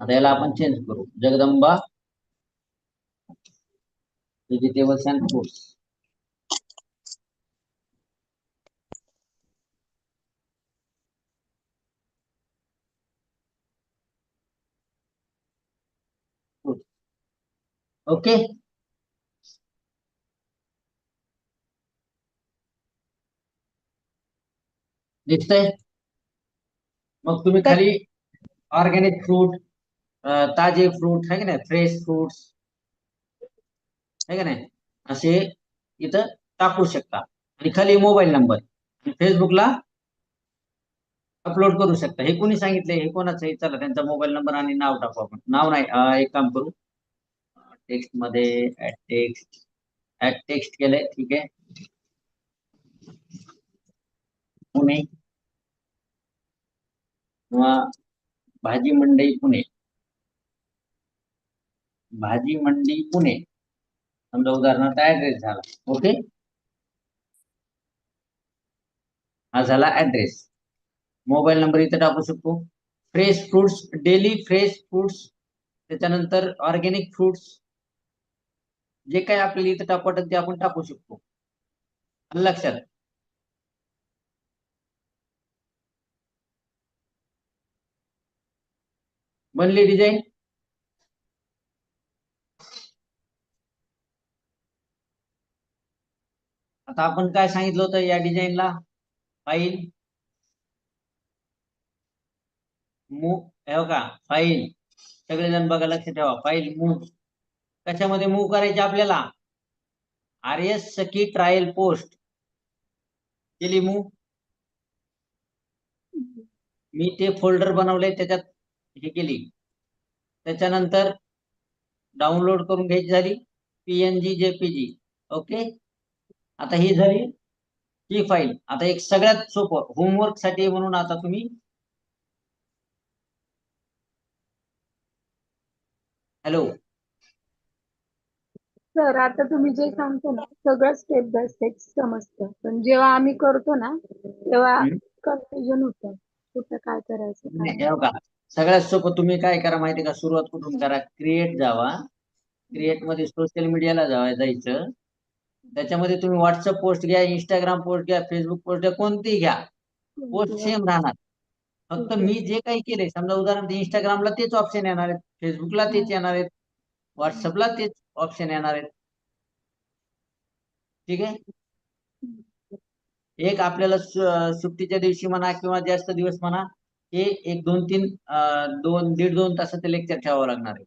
आता याला आपण चेंज करू. Jagdamba vegetables and fruits. Okay. दिसतंय. मग तुम्ही खाली ऑर्गॅनिक फ्रूट, ताजे फ्रूट आहे की नाही, फ्रेश फ्रुट्स आहे का नाही, असे इथं टाकू शकता. आणि खाली मोबाईल नंबर फेसबुकला अपलोड करू शकता. हे कोणी सांगितलंय, हे कोणाचं आहे? चला त्यांचा मोबाईल नंबर आणि नाव टाकू आपण. नाव नाही, एक काम करू, टेक्स्ट मध्ये ऍड टेक्स्ट केलंय. ठीक आहे. पुणे किंवा भाजी मंडई पुणे, भाजी मंडी पुणे समजा उदाहरणार्थ ऍड्रेस झाला. ओके. हा झाला ऍड्रेस. मोबाईल नंबर इथे टाकू शकतो. Fresh fruits, daily fresh fruits, त्याच्यानंतर ऑर्गॅनिक फ्रुट्स, जे काही आपल्याला इथे टाकू ते आपण टाकू शकतो. लक्षात. बनली डिझाईन. आता आपण काय सांगितलं होतं या डिझाईनला? फाईल मूव, हे का फाईल, सगळेजण बघा, लक्ष ठेवा. फाईल मूव कशामध्ये मूव करायची आपल्याला? RS सखी ट्रायल पोस्ट केली मूव. मी ते फोल्डर बनवलंय, त्याच्यात हे केली. त्याच्यानंतर डाउनलोड करून घ्यायची झाली PNG JPG. ओके. आता ही झाली ही फाईल. आता एक सगळ्यात सोपं होमवर्क साठी म्हणून आता तुम्ही, हॅलो सर, आता तुम्ही जे सांगतो ना सगळं स्टेप बाय स्टेप समजतं, पण जेव्हा आम्ही करतो ना तेव्हा कन्फ्युजन होतं, कुठं काय करायचं काय नाही. का सगळ्यात सोपं तुम्ही काय करा माहिती का? सुरुवात कुठून करा? क्रिएट जावा. क्रिएट मध्ये सोशल मीडियाला जायचं. त्याच्यामध्ये तुम्ही व्हॉट्सअप पोस्ट घ्या, इंस्टाग्राम पोस्ट घ्या, फेसबुक पोस्ट घ्या, कोणतीही घ्या, पोस्ट सेम राहणार. फक्त मी जे काही केलंय, समजा उदाहरण इंस्टाग्रामला तेच ऑप्शन येणार आहेत, फेसबुकला तेच येणार आहेत, व्हॉट्सअपला तेच ऑप्शन येणार आहेत. ठीक आहे. एक आपल्याला सुट्टीच्या दिवशी म्हणा किंवा जास्त दिवस म्हणा, हे एक 2-3 तासाचं लेक्चर ठेवावं लागणार आहे.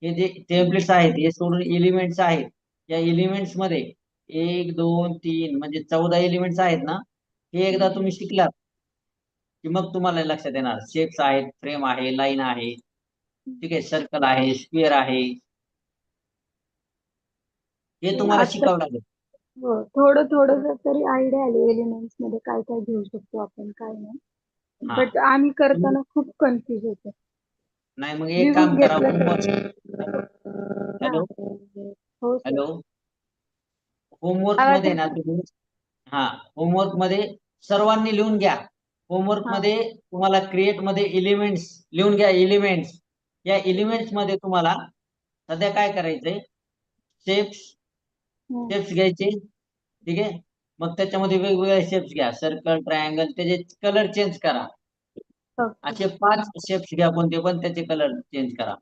हे जे टेम्पलेट्स आहेत हे सोडून एलिमेंट्स आहेत. या एलिमेंट्स मध्ये 1, 2, 3 म्हणजे 14 एलिमेंट्स आहेत ना, हे एकदा तुम्ही शिकलात की मग तुम्हाला लक्षात येणार. शेप्स आहेत, फ्रेम आहे, लाईन आहे, ठीक आहे, सर्कल आहे, स्क्वेअर आहे, हे तुम्हाला शिकावं लागेल. हो, थोडं थोडं तरी आयडिया आली एलिमेंट्स मध्ये काय काय घेऊ शकतो आपण, काय नाही. हा. बट आम्ही करताना खूप कन्फ्युज होतो. नाही, मग एक काम करा. हॅलो हो सर. हॅलो होमवर्क आवाज मध्ये ना तुम्ही, हा, होमवर्क मध्ये सर्वांनी लिहून घ्या. होमवर्क मध्ये तुम्हाला क्रिएट मध्ये एलिमेंट्स लिहून घ्या. एलिमेंट्स, या एलिमेंट्स मध्ये तुम्हाला सध्या काय करायचंय? शेप्स घ्यायचे. ठीक आहे. मग त्याच्यामध्ये वेगवेगळे शेप्स घ्या, सर्कल, ट्रायंगल, त्याचे कलर चेंज करा. असे 5 शेप्स घ्या, कोणते पण, त्याचे कलर चेंज करा.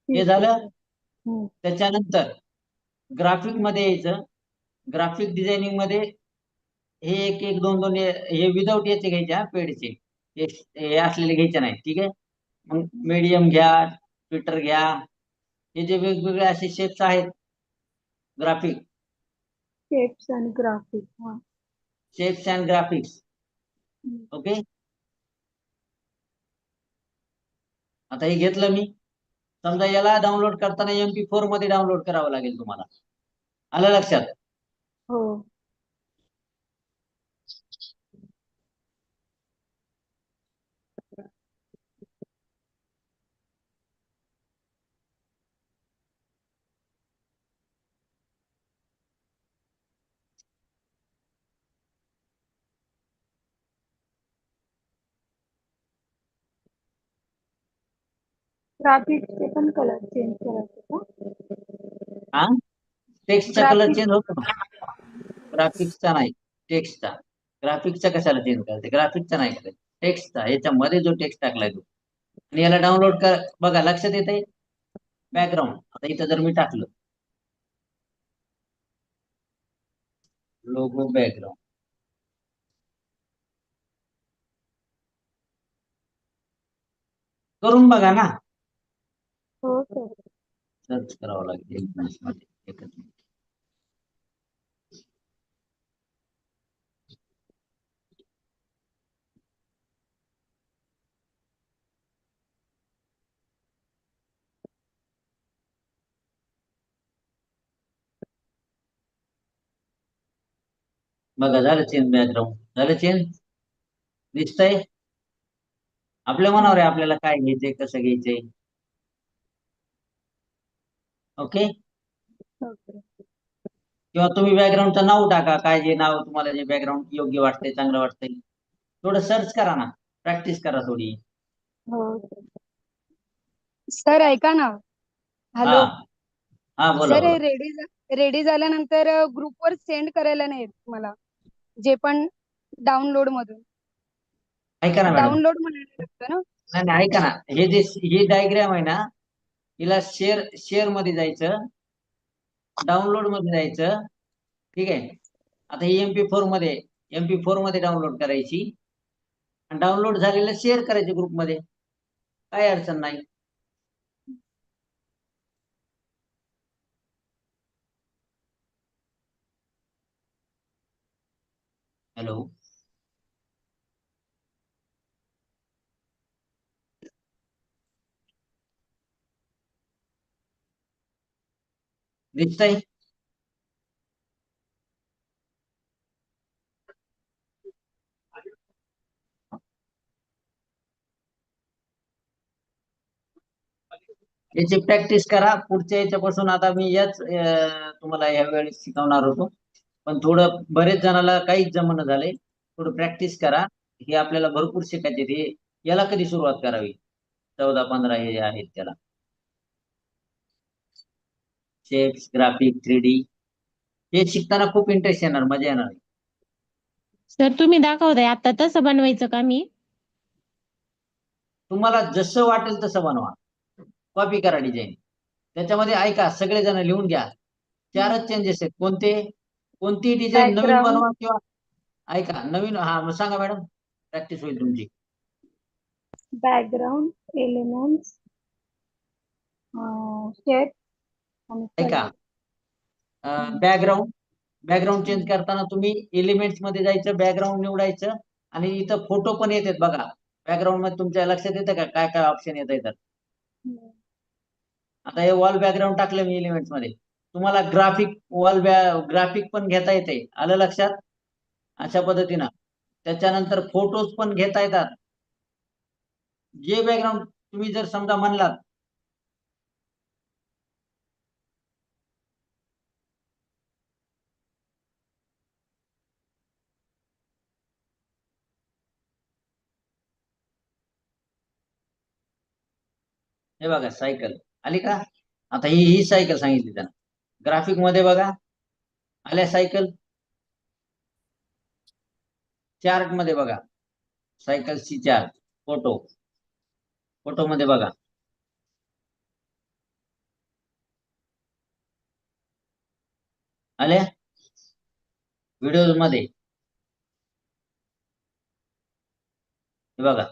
हे झालं. त्याच्यानंतर ग्राफिक मध्ये यायचं. ग्राफिक डिझायनिंग मध्ये हे 1, 2 हे विदाऊट याचे घ्यायचे, पेडचे, हे असलेले घ्यायचे नाही. ठीक आहे. मग मीडियम घ्या, ट्विटर घ्या, हे जे वेगवेगळे असे शेप्स आहेत, ग्राफिक शेप्स आणि graphic. Shapes and graphics. Okay. आता हे घेतलं मी. समजा याला डाउनलोड करताना MP4 मध्ये डाउनलोड करावं लागेल तुम्हाला. आलं लक्षात? हो. ग्राफिक्सचे पण कलर चेंज करायचे का? हा, टेक्स्टचा कलर ग्राफिक्स चेंज होतो ना, ग्राफिक्सचा नाही, टेक्स्टचा. ग्राफिक्सचा कशाला चेंज करायचं, ग्राफिक्सचा नाही करायचं, टेक्स्टचा. याच्यामध्ये जो टेक्स्ट टाकलाय तो, आणि याला डाउनलोड कर. बघा लक्षात येत आहे. बॅकग्राऊंड आता इथं जर मी टाकलं लोगो बॅकग्राऊंड, करून बघा ना. हो सर. सर्च करावं लागेल एक मिनिट मध्ये, एकच मिनिट. बघा झालं चेंज, बॅकग्राऊंड झालं चेंज, दिसतंय. आपल्या मनावर आहे आपल्याला काय घ्यायचंय, कसं घ्यायचंय. ओके. ओके. किंवा तुम्ही बॅकग्राऊंडचं नाव टाका, काय जे नाव तुम्हाला जे बॅकग्राऊंड योग्य वाटतंय, चांगलं वाटतंय. थोडं सर्च करा ना, प्रॅक्टिस करा थोडी. हो सर. सर ऐका ना. हा हॅलो हा, बोला सर, बोला. रेडी झाल्यानंतर ग्रुपवर सेंड करायला नाही येत मला, जे पण डाउनलोड मधून ऐका ना मॅडम, डाउनलोड म्हणायला लागतं ना. नाही नाही, ऐका ना, ही डायग्राम आहे ना, हिला शेअर मध्ये जायचं, डाउनलोड मध्ये जायचं. ठीक आहे. आता ही MP4 मध्ये डाउनलोड करायची, आणि डाउनलोड झालेलं शेअर करायचे ग्रुपमध्ये, काय अडचण नाही. हॅलो, दिसतंय. याची प्रॅक्टिस करा. पुढच्या याच्यापासून आता मी याच तुम्हाला या वेळेस शिकवणार होतो, पण थोडं बरेच जणाला काहीच जमणं झालंय. थोडं प्रॅक्टिस करा. हे आपल्याला भरपूर शिकायचे. हे याला कधी सुरुवात करावी, 14-15 हे आहेत त्याला. शेप्स, ग्राफिक, 3D हे शिकताना खूप इंटरेस्ट येणार, मजा येणार. सर तुम्ही दाखवताय आता तसं बनवायचं का मी? तुम्हाला जसं वाटेल तसं बनवा, कॉपी करा डिझाईन. त्याच्यामध्ये ऐका, सगळे जण लिहून घ्या. 4च चेंजेस आहेत. कोणती डिझाईन नवीन बॅकग्राऊंड बनवा, किंवा ऐका नवीन. हा, मग सांगा मॅडम, प्रॅक्टिस होईल तुमची. बॅकग्राऊंड एलिमेंट्स शेप आणि ऐका, कलर. बॅकग्राऊंड चेंज करताना तुम्ही एलिमेंट्स मध्ये जायचं, बॅकग्राऊंड निवडायचं, आणि इथं फोटो पण येतात बघा. बॅकग्राऊंड मध्ये तुमच्या लक्षात येतं का काय काय ऑप्शन येत आहेत? आता हे वॉल बॅकग्राऊंड टाकलं मी एलिमेंट्स मध्ये. तुम्हाला ग्राफिक पण घेता येते, आलं लक्षात? अशा पद्धतीनं त्याच्यानंतर फोटोज पण घेता येतात. जे बॅकग्राऊंड तुम्ही जर समजा म्हणलात, हे बघा सायकल आली का? आता ही सायकल सांगितली त्यांना. ग्राफिक मध्ये बघा आल्या सायकल. चार्ट मध्ये बघा सायकलची चार्ट. फोटो मध्ये बघा. आल्या व्हिडिओ मध्ये. हे बघा,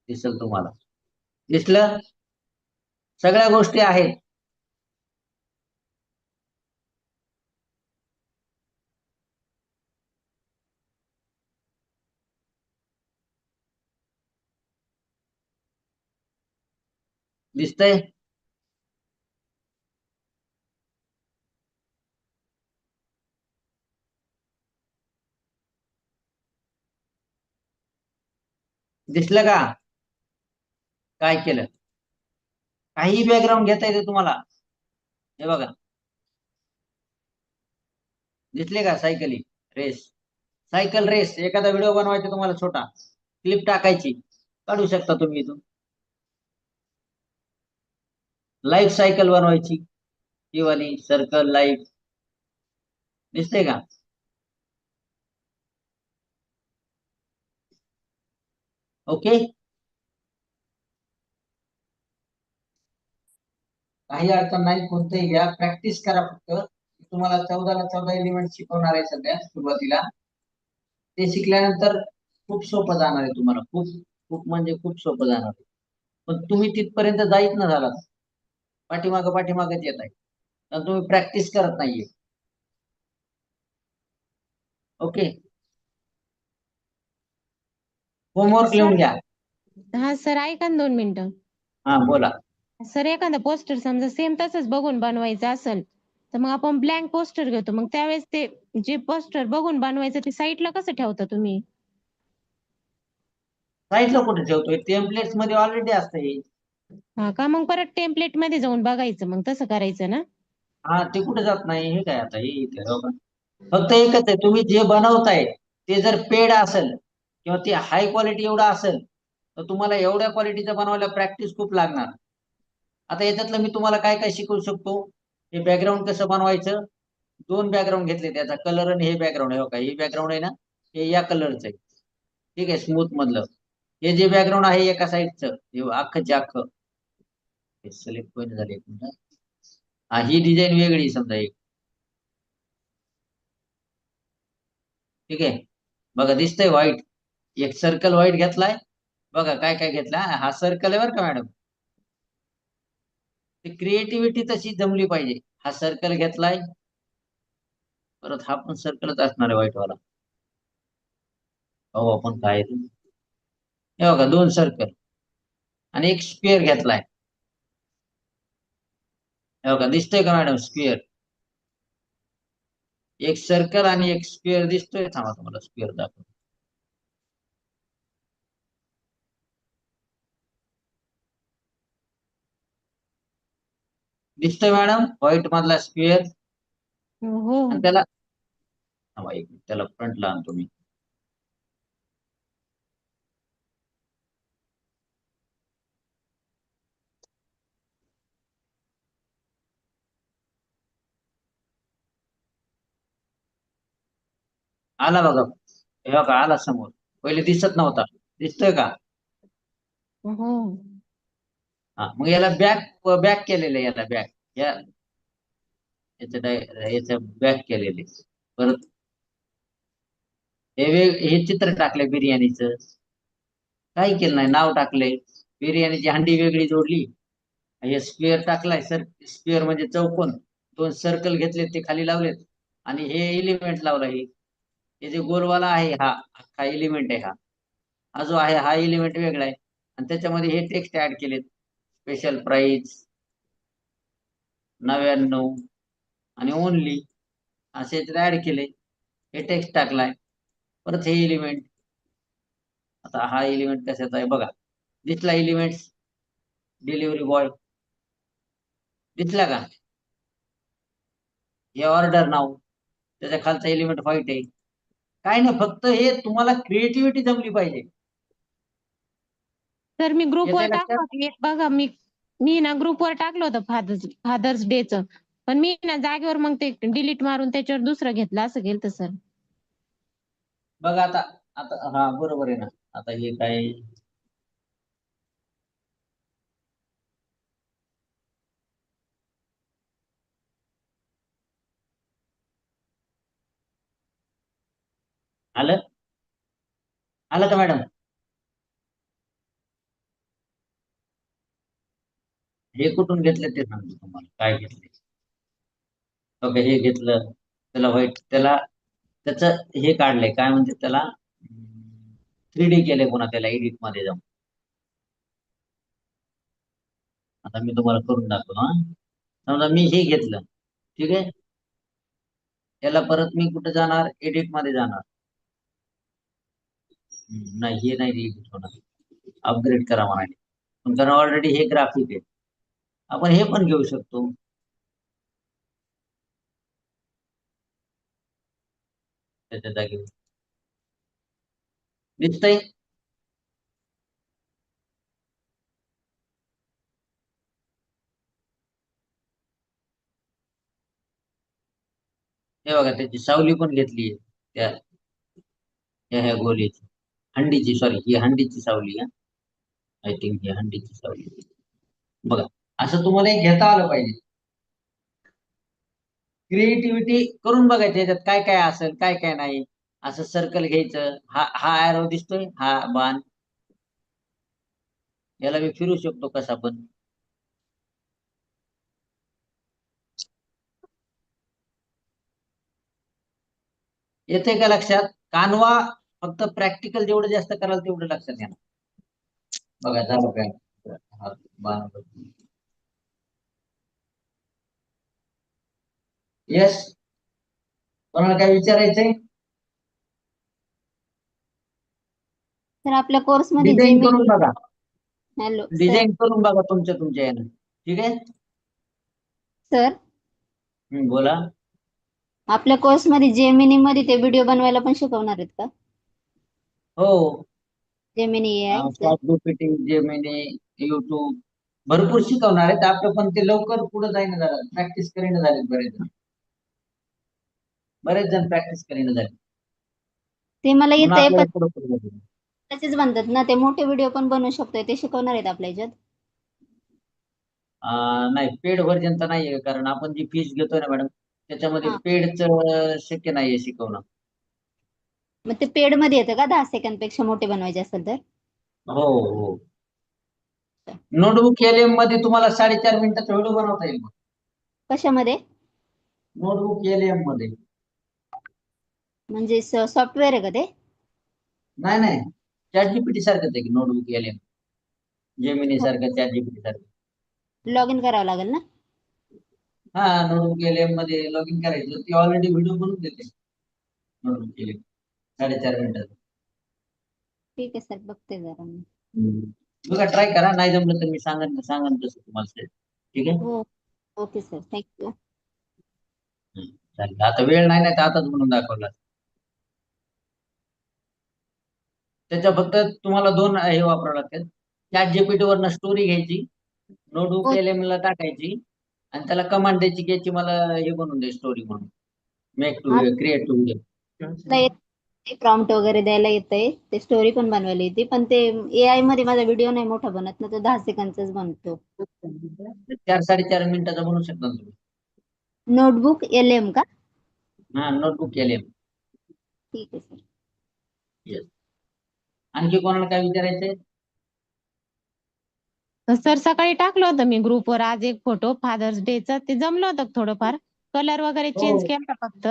दिसल तुम्हाला. दिसलं? सगळ्या गोष्टी आहेत. दिसतंय? दिसलं का काय केलं? काही बॅकग्राऊंड घेता येते तुम्हाला. हे बघा, दिसले का? Cycle race. एखादा व्हिडिओ बनवायचा तुम्हाला, छोटा क्लिप टाकायची, काढू शकता तुम्ही इथून. लाईफ सायकल बनवायची ही वाली सर्कल लाईफ दिसते का? ओके, काही अडचण नाही, कोणतंही घ्या, प्रॅक्टिस करा फक्त. तुम्हाला 14 एलिमेंट शिकवणार आहे सध्या सुरुवातीला. ते शिकल्यानंतर खूप सोपं जाणार आहे तुम्हाला, खूप खूप म्हणजे खूप सोपं जाणार आहे. पण तुम्ही तिथपर्यंत जाईत ना झालात, पाठीमागच येत आहे, तर तुम्ही प्रॅक्टिस करत नाहीये. ओके, होमवर्क लिहून घ्या. हा सर, ऐका ना 2 मिनिटं. हा बोला. सर, एखादा पोस्टर समजा सेम तसंच बघून बनवायचं असेल तर मग आपण ब्लँक पोस्टर घेतो, मग त्यावेळेस ते जे पोस्टर बघून बनवायचं ते साईडला कसं ठेवता तुम्ही? साईडला कुठे ठेवतोय? टेम्पलेट्स मध्ये ऑलरेडी असतं हे. हा का, मग परत टेम्पलेट मध्ये जाऊन बघायचं, मग तसं करायचं ना? हा, ते कुठे जात नाही. हे काय आता, हे इथे हो का? फक्त एकच आहे, तुम्ही जे बनवताय ते जर पेड असेल किंवा ते हाय क्वालिटी एवढा असेल तर तुम्हाला एवढ्या क्वालिटीचं बनवायला प्रॅक्टिस खूप लागणार. आता याच्यातलं मी तुम्हाला काय काय शिकवू शकतो. हे बॅकग्राऊंड कसं बनवायचं. 2 बॅकग्राऊंड घेतले, त्याचा कलर आणि हे बॅकग्राऊंड आहे. हो का, हे बॅकग्राऊंड आहे ना, हे या कलरचं आहे. ठीक आहे, स्मूथ मधलं. हे जे बॅकग्राऊंड आहे एका साईडचं, हे अख्खचे अख्खं सिलेक्ट पॉईंट झाले. एक मिनिट. हा, ही डिझाईन वेगळी समजा एक. ठीक आहे, बघा दिसतंय व्हाईट. एक सर्कल व्हाईट घेतलाय. बघा काय काय घेतला. हा सर्कल आहे बरं का मॅडम. ती क्रिएटिव्हिटी तशी जमली पाहिजे. हा सर्कल घेतलाय, परत हा पण सर्कलच असणार आहे व्हाईट वाला. हो, आपण काय ते. हे बघा 2 सर्कल आणि एक स्क्वेअर घेतलाय. हे बघा दिसतोय का मॅडम स्क्वेअर. एक सर्कल आणि एक स्क्वेअर दिसतोय. थांबा तुम्हाला स्क्वेअर दाखव. दिसतोय मॅडम व्हाईट मधला स्क्वेअर. हो. आणि त्याला थांबा एक मिनिट, त्याला फ्रंटला आणतो मी. आला बघा, हे बघा आला समोर. पहिले दिसत नव्हता, दिसतोय का? हो. हा, मग याला बॅक बॅक केलेलं आहे. याला बॅक या याच्या बॅक केलेले. परत हे चित्र टाकलंय बिर्याणीचं. काही केलं नाही, नाव टाकलंय. बिर्याणीची हंडी वेगळी जोडली. हे स्क्वेअर टाकलाय. स्क्वेअर म्हणजे चौकोन. 2 सर्कल घेतले, ते खाली लावलेत आणि हे एलिमेंट लावला. हे जे गोलवाला आहे हा एलिमेंट आहे. हा जो आहे हा एलिमेंट वेगळा आहे आणि त्याच्यामध्ये हे टेक्स्ट ऍड केलेत. स्पेशल प्राइस 99 आणि ओनली असे ऍड केले. हे टेक्स्ट टाकलाय. परत हे एलिमेंट. आता हा एलिमेंट कशाचा आहे बघा. दिसला एलिमेंट डिलिव्हरी बॉय दिसला का? हे ऑर्डर नाव, त्याच्या खालचा एलिमेंट व्हाईट आहे. काय नाही, फक्त हे तुम्हाला क्रिएटिव्हिटी जमली पाहिजे. तर मी ग्रुपवर येते टाकलं लक्षात? होतं एक, बघा मी ना ग्रुपवर टाकलं होतं फादर्स डेचं, पण मी ना जागेवर मग ते डिलीट मारून त्याच्यावर दुसरं घेतलं, असं केलं सर. बघा आता. आता हा बरोबर आहे ना. आता हे काय, आलं आलं का मॅडम? हे कुठून घेतलं ते सांगतो तुम्हाला. काय घेतले बघा. हे घेतलं, त्याला व्हाईट, त्याचं हे काढलंय, काय म्हणते त्याला, 3D केलंय पुन्हा त्याला एडिट मध्ये जाऊन. आता मी तुम्हाला करून दाखवतो. हा, समजा मी हे घेतलं. ठीक आहे, त्याला परत मी कुठे जाणार, एडिट मध्ये जाणार. नाही, हे नाही एडिट होणार, अपग्रेड करा म्हणाले. पण कारण ऑलरेडी हे ग्राफिक आहे, आपण हे पण घेऊ शकतो. त्याच्या जागेवर दिसतंय. हे बघा त्याची सावली पण घेतली त्या ह्या गोलीची हंडीची, सॉरी ही हंडीची सावली आहे. आय थिंक ही हंडीची सावली. बघा असं तुम्हाला एक घेता आलं पाहिजे. क्रिएटिव्हिटी करून बघायचं याच्यात काय काय असेल काय काय नाही. असं सर्कल घ्यायचं, हा एरो दिसतोय, हा बाण, याला मी फिरू शकतो कसा पण. येते का लक्षात? कानवा फक्त प्रॅक्टिकल जेवढं जास्त कराल तेवढं लक्षात येणार. बघा झालं काय, हा बाण. येस, कोणाला काय विचारायचंय? सर आपल्या कोर्स मध्ये डिझाईन करून बघा, हॅलो सर. डिझाईन करून बघा तुमच्या यानं. ठीक आहे, सर बोला. आपल्या कोर्स मध्ये जेमिनी मध्ये ते व्हिडिओ बनवायला पण शिकवणार आहेत का? हो, Gemini AI sir. ChatGPT, Gemini, YouTube भरपूर शिकवणार आहेत. आपलं पण ते लवकर पुढे जाईन झालं, प्रॅक्टिस करीन झाले बरेच जण प्रॅक्टिस करीन झाले. ते मला म्हणून येतंय आपल्याला पण पुढे पुढे जायचं. त्याचेच बनतात ना, ते मोठे व्हिडिओ पण बनवू शकतोय, ते शिकवणार आहेत आपल्या ह्याच्यात? नाही, पेड व्हर्जनचा नाहीये, कारण आपण जी फीस घेतोय ना मॅडम, त्याच्यामध्ये हा. पेडचं शक्य नाहीये शिकवणं. मग ते पेड मध्ये येतं का 10 सेकंद पेक्षा मोठे बनवायचे असेल तर? हो हो, नोटबुक LM मध्ये तुम्हाला 4.5 मिनिटाचा व्हिडिओ बनवता येईल. कशामध्ये? नोटबुक LM मध्ये. म्हणजे सॉफ्टवेअर आहे का ते? नाही नाही, ChatGPT सारखंच आहे की नोटबुक LM, जेमिनी सारखं, ChatGPT सारखं. लॉग इन करावं लागेल ना? हा, नोटबुक LM मध्ये लॉग इन करायचं, ती ऑलरेडी व्हिडिओ बनवून देते नोटबुक LM 4.5 मिनिटाचा. ठीक आहे सर, बघते जरा मी. बघा, ट्राय करा, नाही जमलं तर मी सांगन तसं तुम्हाला. ठीक आहे, हो, ओके सर, थँक्यू. चालेल. आता वेळ नाही तर आताच म्हणून दाखवला. त्याच्या फक्त तुम्हाला 2 हे वापरावं लागतात. ChatGPT वरनं स्टोरी घ्यायची, नोटबुक हो. LM ला टाकायची आणि त्याला कमांड द्यायची की याची मला हे बनवून दे स्टोरी म्हणून, मेक टू हा, क्रिएट टू व्हिडिओ. प्रॉम्प्ट वगैरे द्यायला येतंय, ते स्टोरी पण बनवायला येते, पण ते AI मध्ये माझा व्हिडिओ नाही मोठा बनत ना, तो 10 सेकंदचाच बनतो. 4-4.5 मिनिटाचा बनवू शकता तुम्ही. नोटबुक LM का? हा, नोटबुक LM. ठीक आहे सर. येस. आणखी कोणाला काय विचारायचंय? सर सकाळी टाकलं होतं मी ग्रुपवर आज एक फोटो फादर्स डेचा, ते जमलं होतं थोडंफार, कलर वगैरे हो. चेंज केला फक्त.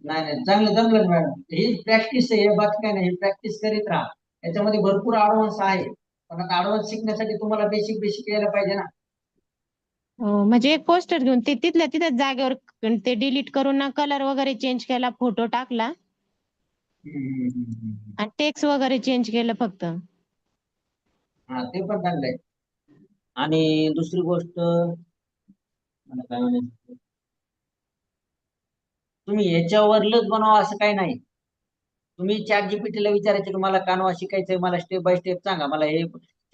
नाही नाही, चांगलं जमलं मॅडम. ही प्रॅक्टिस आहे, बाकी काय नाही, प्रॅक्टिस करीत राहा. याच्यामध्ये भरपूर ऍडव्हान्स आहे, पण आता ऍडव्हान्स शिकण्यासाठी तुम्हाला बेसिक यायला पाहिजे ना. हो, म्हणजे एक पोस्टर घेऊन ते तिथल्या तिथं जागेवर ते डिलीट करून ना कलर वगैरे चेंज केला, फोटो टाकला हम्म. आणि टेक्स्ट वगैरे चेंज केलं फक्त. हा, ते पण चांगलं आहे. आणि दुसरी गोष्ट मला काय म्हणायचं, तुम्ही याच्यावरच बनवा असं काही नाही. तुम्ही ChatGPT ला विचारायचं की मला कानवा शिकायचंय, मला स्टेप बाय स्टेप सांगा, मला हे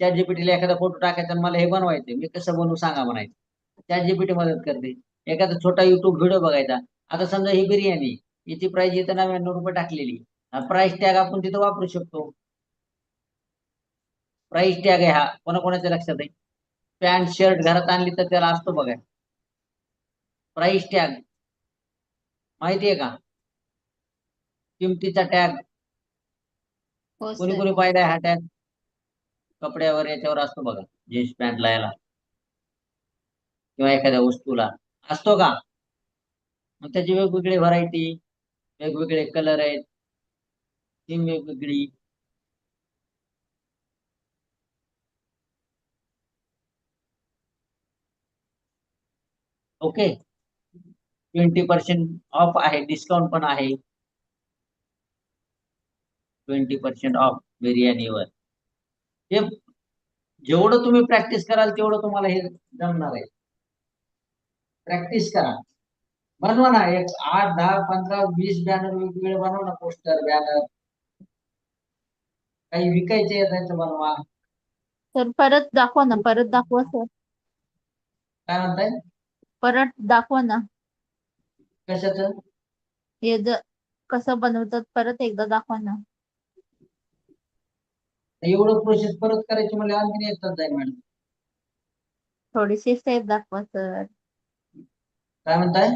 ChatGPT ला एखादा फोटो टाकायचा आणि मला हे बनवायचंय, मी कसं बनवू सांगा म्हणायचं. ChatGPT मदत करते. एखादा छोटा युट्यूब व्हिडिओ बघायचा. आता समजा ही बिर्याणी, याची प्राइस इथं 99 रुपये टाकलेली, प्राइस टॅग आपण तिथं वापरू शकतो. प्राइस टॅग आहे हा, कोणाकोणाच्या लक्षात आहे? पॅन्ट शर्ट घरात आणली तर त्याला असतो बघा प्राइस टॅग, माहितीये का? किमतीचा टॅग. हो कोणी सर. कोणी पाहिलाय हा टॅग? कपड्यावर याच्यावर असतो बघा, जीन्स पॅन्टला याला किंवा एखाद्या वस्तूला असतो का? मग त्याची वेगवेगळी व्हरायटी, वेगवेगळे कलर आहेत, थीम वेगवेगळी. ओके, 20% ऑफ आहे, डिस्काउंट पण आहे. 20% ऑफ बिर्याणीवर. हे जेवढं तुम्ही प्रॅक्टिस कराल तेवढं तुम्हाला हे जमणार आहे. प्रॅक्टिस करा, बनवा ना, एक 8, 10, 15, 20 बॅनर वेगवेगळे बनवा ना, पोस्टर, बॅनर. काही विकायचे त्यांचं बनवा. सर परत दाखवा ना, परत दाखवा सर, काय म्हणताय? परत दाखवा ना. कशाचं? हे कसं बनवतात परत एकदा दाखवा ना. एवढं प्रोसेस परत करायची म्हणजे आणखीन एक तास जाईल मॅडम. थोडीशी स्टेप दाखवा सर. काय म्हणताय?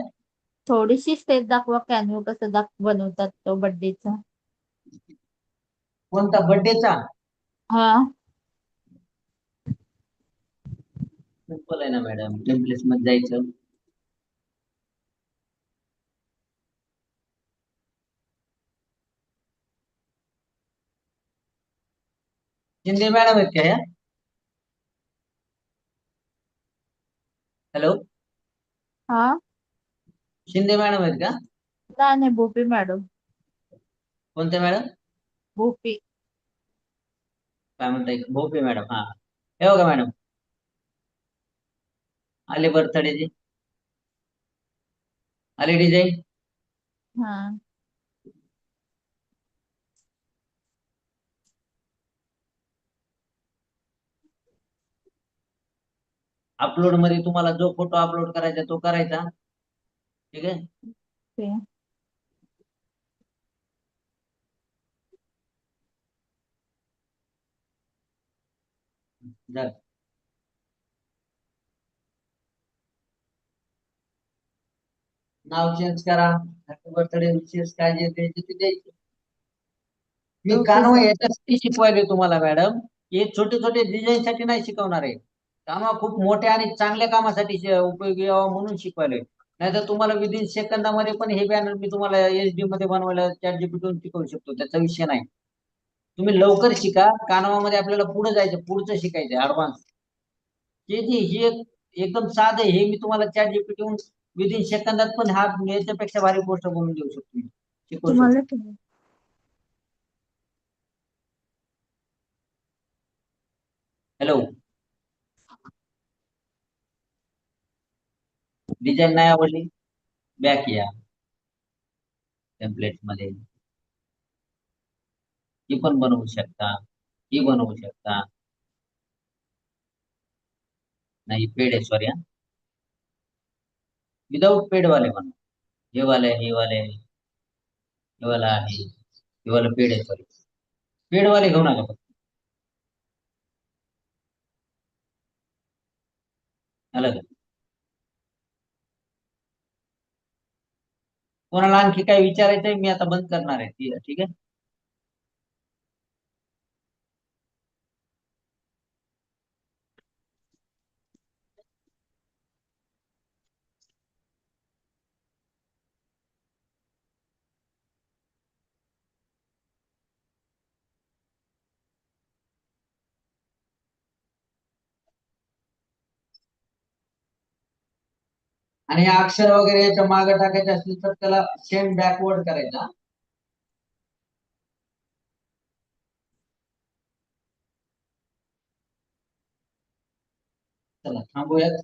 थोडीशी स्टेप दाखवा कॅन्व्ह कसं बनवतात तो बर्थडेचा. कोणता बर्थडेचा? हा. सिंपल आहे ना मॅडम. टेम्पलेट्स मध्ये जायचं. शिंदे मॅडम आहेत का ह्या? हॅलो, हा. शिंदे मॅडम आहेत का? नाही नाही, भोपी मॅडम. कोणत्या मॅडम? भोपी. काय म्हणताय? भोपे मॅडम. हा, हे बघा मॅडम, आले बर्थडेचे, आले डिझाईन. हा. अपलोड मध्ये तुम्हाला जो फोटो अपलोड करायचा तो करायचा. ठीक आहे. ते. झालं. नाव चेंज करा. हॅपी बर्थडे विशेष काय जे द्यायचे ते द्यायचे. मी ओके कानवा सर. याच्यासाठी शिकवायले तुम्हाला मॅडम. हे छोटे छोटे डिझाईन साठी नाही शिकवणार आहे. कानवा खूप मोठ्या आणि चांगल्या कामासाठी उपयोगी यावं म्हणून शिकवायले. नाहीतर तुम्हाला विदिन सेकंदामध्ये पण हे बॅनर मी तुम्हाला HD मध्ये बनवायला ChatGPT वरून शिकवू शकतो. त्याचा विषय नाही. तुम्ही लवकर शिका. कानवामध्ये आपल्याला पुढे जायचं, पुढचं शिकायचं ऍडव्हान्स. हे एकदम साधं हे मी तुम्हाला ChatGPT वरून विदिन सेकंदात पण हा याच्यापेक्षा भारी गोष्ट बनवून देऊ शकतो. शिकवू शकतो. तुम्हाला हॅलो, डिझाईन नाही आवडली? बॅक या टेम्पलेट मध्ये. ही पण बनवू शकता, ही बनवू शकता. नाही पेड आहे, सॉरी. विदाउट पेड वाले बनवा. हे वाले, हे वाले, हे वाला आहे, हे वाला पेड आहे, सॉरी. पेड वाले घेऊ नका फक्त. आलं का? कोणाला आणखी काय विचारायचंय? मी आता बंद करणार आहे. ठीक आहे. आणि हे अक्षर वगैरे याच्या मागे टाकायचे असतील तर त्याला सेंड बॅकवर्ड करायचा. चला थांबूयात.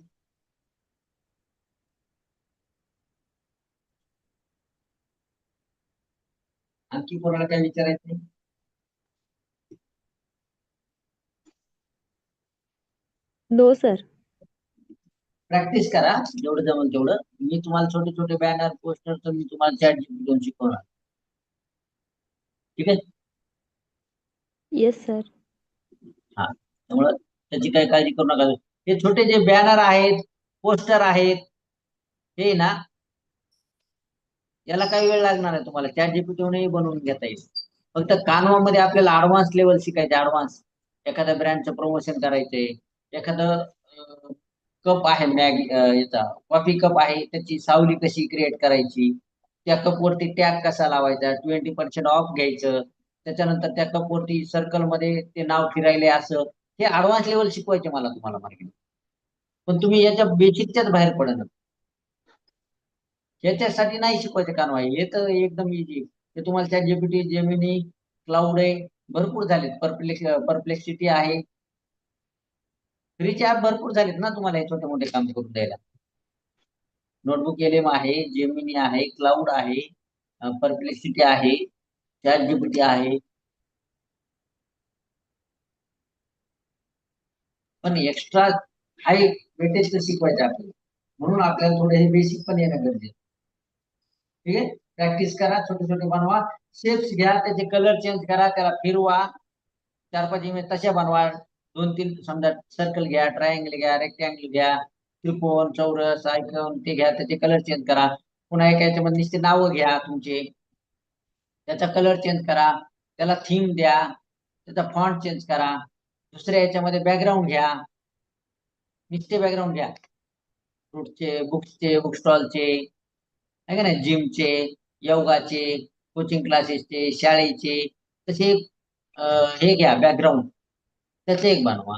आणखी कोणाला काय विचारायचं? No sir. प्रॅक्टिस करा जेवढं जमेल तेवढं. मी तुम्हाला छोटे छोटे बॅनर पोस्टर तर मी तुम्हाला ChatGPT घेऊन शिकवणार. ठीक आहे. Yes sir. हा, त्यामुळं त्याची काही काळजी करू नका. हे छोटे जे बॅनर आहेत, पोस्टर आहेत, हे ना, याला काही वेळ लागणार आहे तुम्हाला. ChatGPT वरूनही बनवून घेता येईल. फक्त कानवा मध्ये आपल्याला ऍडव्हान्स लेवल शिकायचे. ऍडव्हान्स एखाद्या ब्रँडचं प्रमोशन करायचंय. एखादं कप आहे मॅगी याचा कॉफी कप आहे, त्याची सावली कशी क्रिएट करायची, त्या कप वरती टॅग कसा लावायचा, 20% ऑफ घ्यायचं, त्याच्यानंतर त्या कप वरती सर्कल मध्ये ते नाव फिरायले असं. हे ऍडव्हान्स लेवल शिकवायचे मला तुम्हाला मार्केटिंग. पण तुम्ही याच्या बेसिकच्याच बाहेर पडणार. याच्यासाठी नाही शिकवायचे कानवा. हे तर एकदम इझी. ते तुम्हाला ChatGPT, जेमिनी, क्लाउड आहे, भरपूर झालेत. परप्लेक्सिटी आहे. फ्रीचे ऍप भरपूर झालेत ना तुम्हाला हे छोटे मोठे काम करून द्यायला. नोटबुक LM आहे, जेमिनी आहे, क्लाउड आहे, परप्लेक्सिटी आहे, ChatGPT आहे. पण एक्स्ट्रा हाय वेटेज शिकवायचे आपल्याला. म्हणून आपल्याला थोडे हे बेसिक पण येणं गरजेचं. ठीक आहे, प्रॅक्टिस करा, छोटे छोटे बनवा, शेप्स घ्या, त्याचे कलर चेंज करा, त्याला फिरवा, 4-5 इमेज तशा बनवा, 2-3 समजा सर्कल घ्या, ट्रायंगल घ्या, रेक्टँगल घ्या, त्रिकोण, चौरस, आयकॉन ते घ्या, त्याचे कलर चेंज करा. पुन्हा एका याच्यामध्ये नुसते नावं घ्या तुमचे, त्याचा कलर चेंज करा, त्याला थीम द्या, त्याचा फॉन्ट चेंज करा. दुसऱ्या याच्यामध्ये बॅकग्राऊंड घ्या, नुसते बॅकग्राऊंड घ्या, फ्रूटचे, बुक्सचे, बुक स्टॉलचे, आहे का नाही, जिमचे, योगाचे, कोचिंग क्लासेसचे, शाळेचे, तसे हे घ्या बॅकग्राऊंड, त्याचे एक बनवा.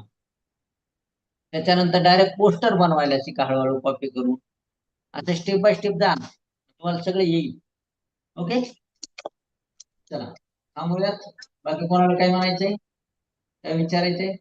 त्याच्यानंतर डायरेक्ट पोस्टर बनवायला शिका हळूहळू कॉपी करून. आता स्टेप बाय स्टेप जा, तुम्हाला सगळं येईल. ओके, चला थांबूयात. बाकी कोणाला काय म्हणायचंय, काय विचारायचंय?